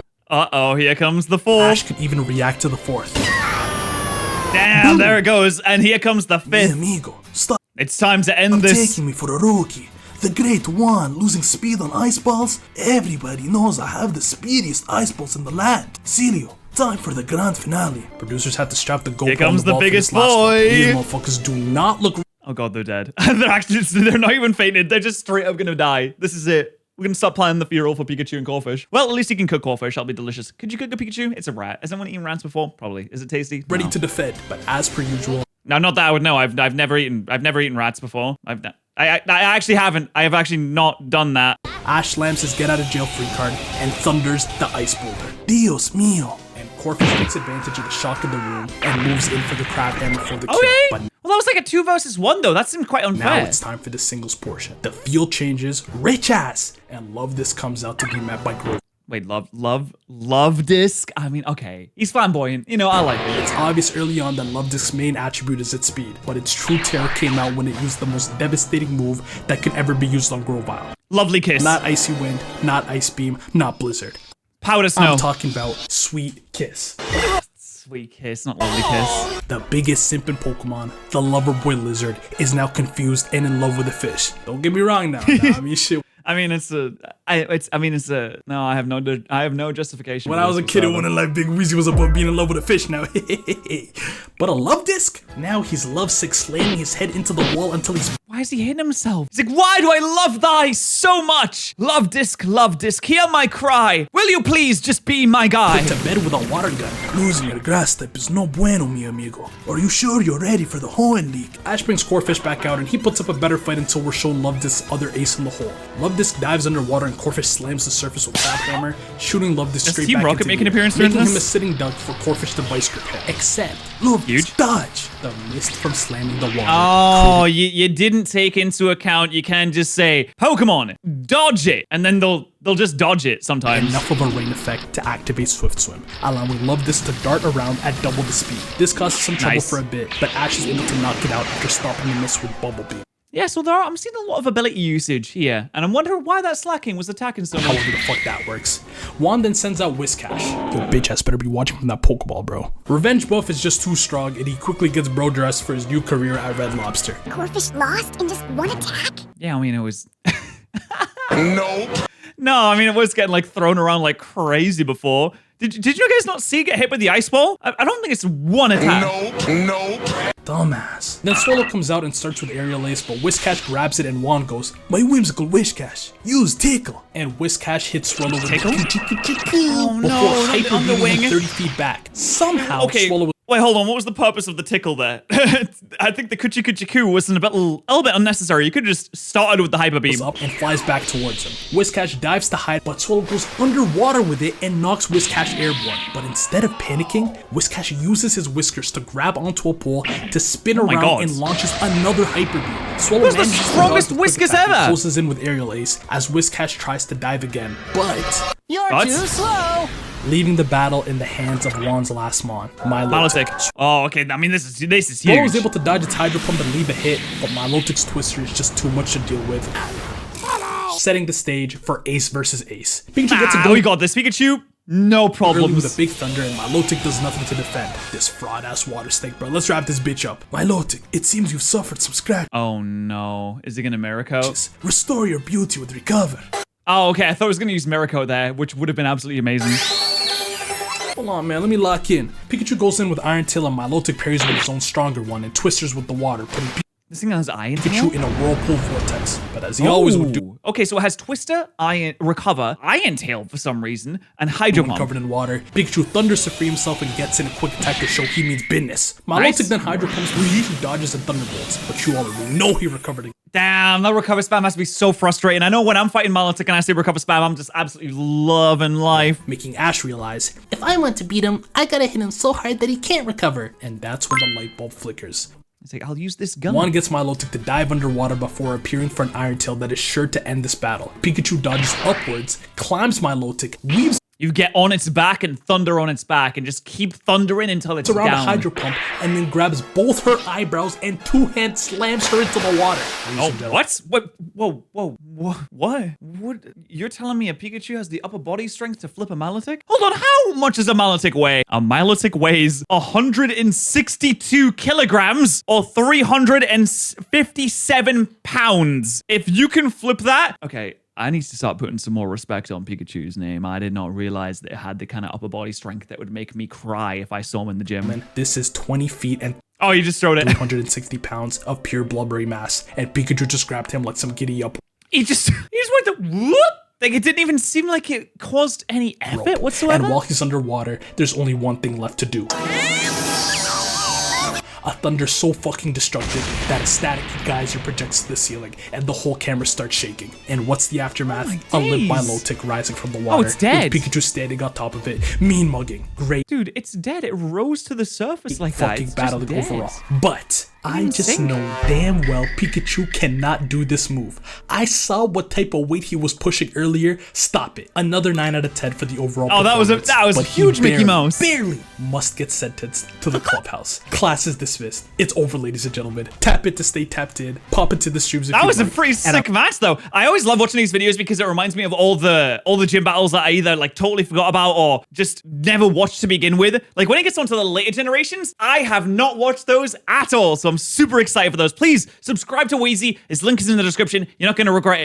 here comes the 4th. Ash could even react to the 4th. Damn, there it goes. And here comes the 5th. Amigo, stop. It's time to end this. Taking me for a rookie. The great Juan losing speed on ice balls. Everybody knows I have the speediest ice balls in the land. Celio, time for the grand finale. Producers had to strap the GoPro Here comes on the the biggest for this last one. boy. These motherfuckers do not look. Oh god, they're dead. They're not even fainted. They're just straight up gonna die. This is it. We're gonna stop planning the funeral for Pikachu and Corphish. Well, at least you can cook Corphish. That'll be delicious. Could you cook a Pikachu? It's a rat. Has anyone eaten rats before? Probably. Is it tasty? Ready to defend, but as per usual. No, not that I would know. I've never eaten rats before. I actually haven't. I have actually not done that. Ash slams his get out of jail free card and thunders the Ice Boulder. Dios mío. And Corphish takes advantage of the shock of the room and moves in for the crab hammer for the kill. Okay. But Well, that was like a 2 versus 1 though. That seemed quite unfair. now it's time for the singles portion. The field changes, rich ass, and Love This comes out to be met by Grove. Wait, love disc? I mean, okay. He's flamboyant. I like it. It's obvious early on that Love Disc's main attribute is its speed, but its true terror came out when it used the most devastating move that could ever be used on Grovyle. Lovely Kiss. Not Icy Wind, not Ice Beam, not Blizzard. Powder Snow. I'm talking about Sweet Kiss. Sweet Kiss, not Lovely Kiss. The biggest simp in Pokemon, the lover boy Lizard, is now confused and in love with a fish. Don't get me wrong now. I mean, shit. No, I have no justification. When I was a kid, it wasn't like Big Weezy was about being in love with a fish now. But a love disc? Now he's lovesick, slamming his head into the wall until he's... Why is he hitting himself? He's like, why do I love thy so much? Love disc, hear my cry. Will you please just be my guy? put to bed with a water gun. Losing your grass type is no bueno, mi amigo. Are you sure you're ready for the Hoenn League? Ash brings Corphish back out and he puts up a better fight until we're shown Love Disc's other ace in the hole. Love Disc dives underwater and Corphish slams the surface with Crab Hammer, shooting Love Disc straight Team back Rocket into make the an air, appearance during making him a this? sitting duck for Corphish to Vice Grip him. Except Love Huge. dodge. the mist from slamming the water. Oh, you didn't take into account, you can just say, Pokemon, dodge it, and then they'll just dodge it sometimes. Enough of a rain effect to activate Swift Swim, allowing Love Disc to dart around at double the speed. This causes some trouble Nice. for a bit, but Ash is able to knock it out after stopping the mist with Bubble Beam. Yeah, so I'm seeing a lot of ability usage here, and I'm wondering why that slacking was attacking so much. However the fuck that works. Juan then sends out Whiscash. Yo, bitch ass better be watching from that Pokeball, bro. Revenge buff is just too strong, and he quickly gets bro dressed for his new career at Red Lobster. Corphish lost in just one attack? Yeah, I mean, it was... Nope. No, I mean, it was getting, like, thrown around like crazy before. Did you guys not see it get hit with the ice ball? I don't think it's one attack. Nope. Dumbass. Then Swallow comes out and starts with aerial ace, but Whiscash grabs it and Juan goes, My whimsical Whiscash. Use Tickle. and Whiscash hits Swallow with Tickle? the Oh before no, not hyper the beating wing. him 30 feet back. Somehow, Okay, Swallow wait, hold on. What was the purpose of the tickle there? I think the Kuchi Kuchi Ku was a little bit unnecessary. You could have just started with the hyper beam. goes up and flies back towards him. Whiscash dives to hide, but Swallow goes underwater with it and knocks Whiscash airborne. But instead of panicking, Whiscash uses his whiskers to grab onto a pole to spin my around God. and launches another hyper beam. Swallow Who's the manages to strongest dodge the quick whiskers attack and ever? closes in with aerial ace as Whiscash tries to dive again, but You're What? too slow. leaving the battle in the hands of Juan's last mon, Milotic. Milotic. Oh, okay. I mean, this is Swallow huge. was able to dodge its Hydro Pump and leave a hit, but Milotic's Twister is just too much to deal with. Setting the stage for Ace versus Ace. Pikachu gets a go we got this. Pikachu, no early problems. with a big thunder, and Milotic does nothing to defend. This fraud-ass water snake, bro. Let's wrap this bitch up. Milotic, it seems you've suffered some scratches. Oh no. Is he gonna Miracle? Restore your beauty with Recover. Oh, okay. I thought I was gonna use Miracle there, which would have been absolutely amazing. Hold on, man. Let me lock in. Pikachu goes in with Iron Tail, and Milotic parries with his own stronger one and Twisters with the water, putting This thing has Iron Pikachu Tail? in a whirlpool vortex. But as he always would do, Ooh. Okay, so it has Twister, Recover, Iron Tail for some reason, and Hydro when Pump. covered in water, Pikachu thunders to free himself and gets in a quick attack to show he means business. Milotic Nice. then Hydro Pumps, where he usually dodges and Thunderbolts, but you already know he recovered again. Damn, that Recover spam has to be so frustrating. I know when I'm fighting Milotic and I say Recover spam, I'm just absolutely loving life. Making Ash realize, If I want to beat him, I gotta hit him so hard that he can't recover. and that's when the light bulb flickers. It's like, I'll use this gun. Juan gets Milotic to dive underwater before appearing for an Iron Tail that is sure to end this battle. Pikachu dodges upwards, climbs Milotic, weaves You get on its back and thunder on its back and just keep thundering until it's around down. a Hydro Pump, and then grabs both her eyebrows and two hands slams her into the water. Oh, what? What? You're telling me a Pikachu has the upper body strength to flip a Milotic? Hold on, how much does a Milotic weigh? A Milotic weighs 162 kilograms or 357 pounds. If you can flip that, okay. I need to start putting some more respect on Pikachu's name. I did not realize that it had the kind of upper body strength that would make me cry if I saw him in the gym. This is 20 feet and Oh, you just throwed it. 360 pounds of pure blubbery mass, and Pikachu just grabbed him like some giddy up He just went to whoop. Like it didn't even seem like it caused any effort rope. whatsoever. And while he's underwater, there's only one thing left to do. A thunder so fucking destructive that a static geyser projects to the ceiling, and the whole camera starts shaking. And what's the aftermath? A limp days. Milotic rising from the water. it's dead. With Pikachu standing on top of it, mean mugging. Great Dude, it's dead. It rose to the surface like that. fucking It's battling just dead. overall. But I didn't just sink. know damn well Pikachu cannot do this move. I saw what type of weight he was pushing earlier. Stop it. Another 9 out of 10 for the overall Oh, that was a performance, but he huge Mickey barely, Mouse. Barely must get sentenced to the clubhouse. Class is dismissed. It's over, ladies and gentlemen. Tap it to stay tapped in. Pop into the streams if That you was a want. pretty sick match, though. I always love watching these videos because it reminds me of all the gym battles that I either like totally forgot about or just never watched to begin with. Like when it gets onto the later generations, I have not watched those at all. So I'm super excited for those. Please subscribe to Wheezy. His link is in the description. You're not going to regret it.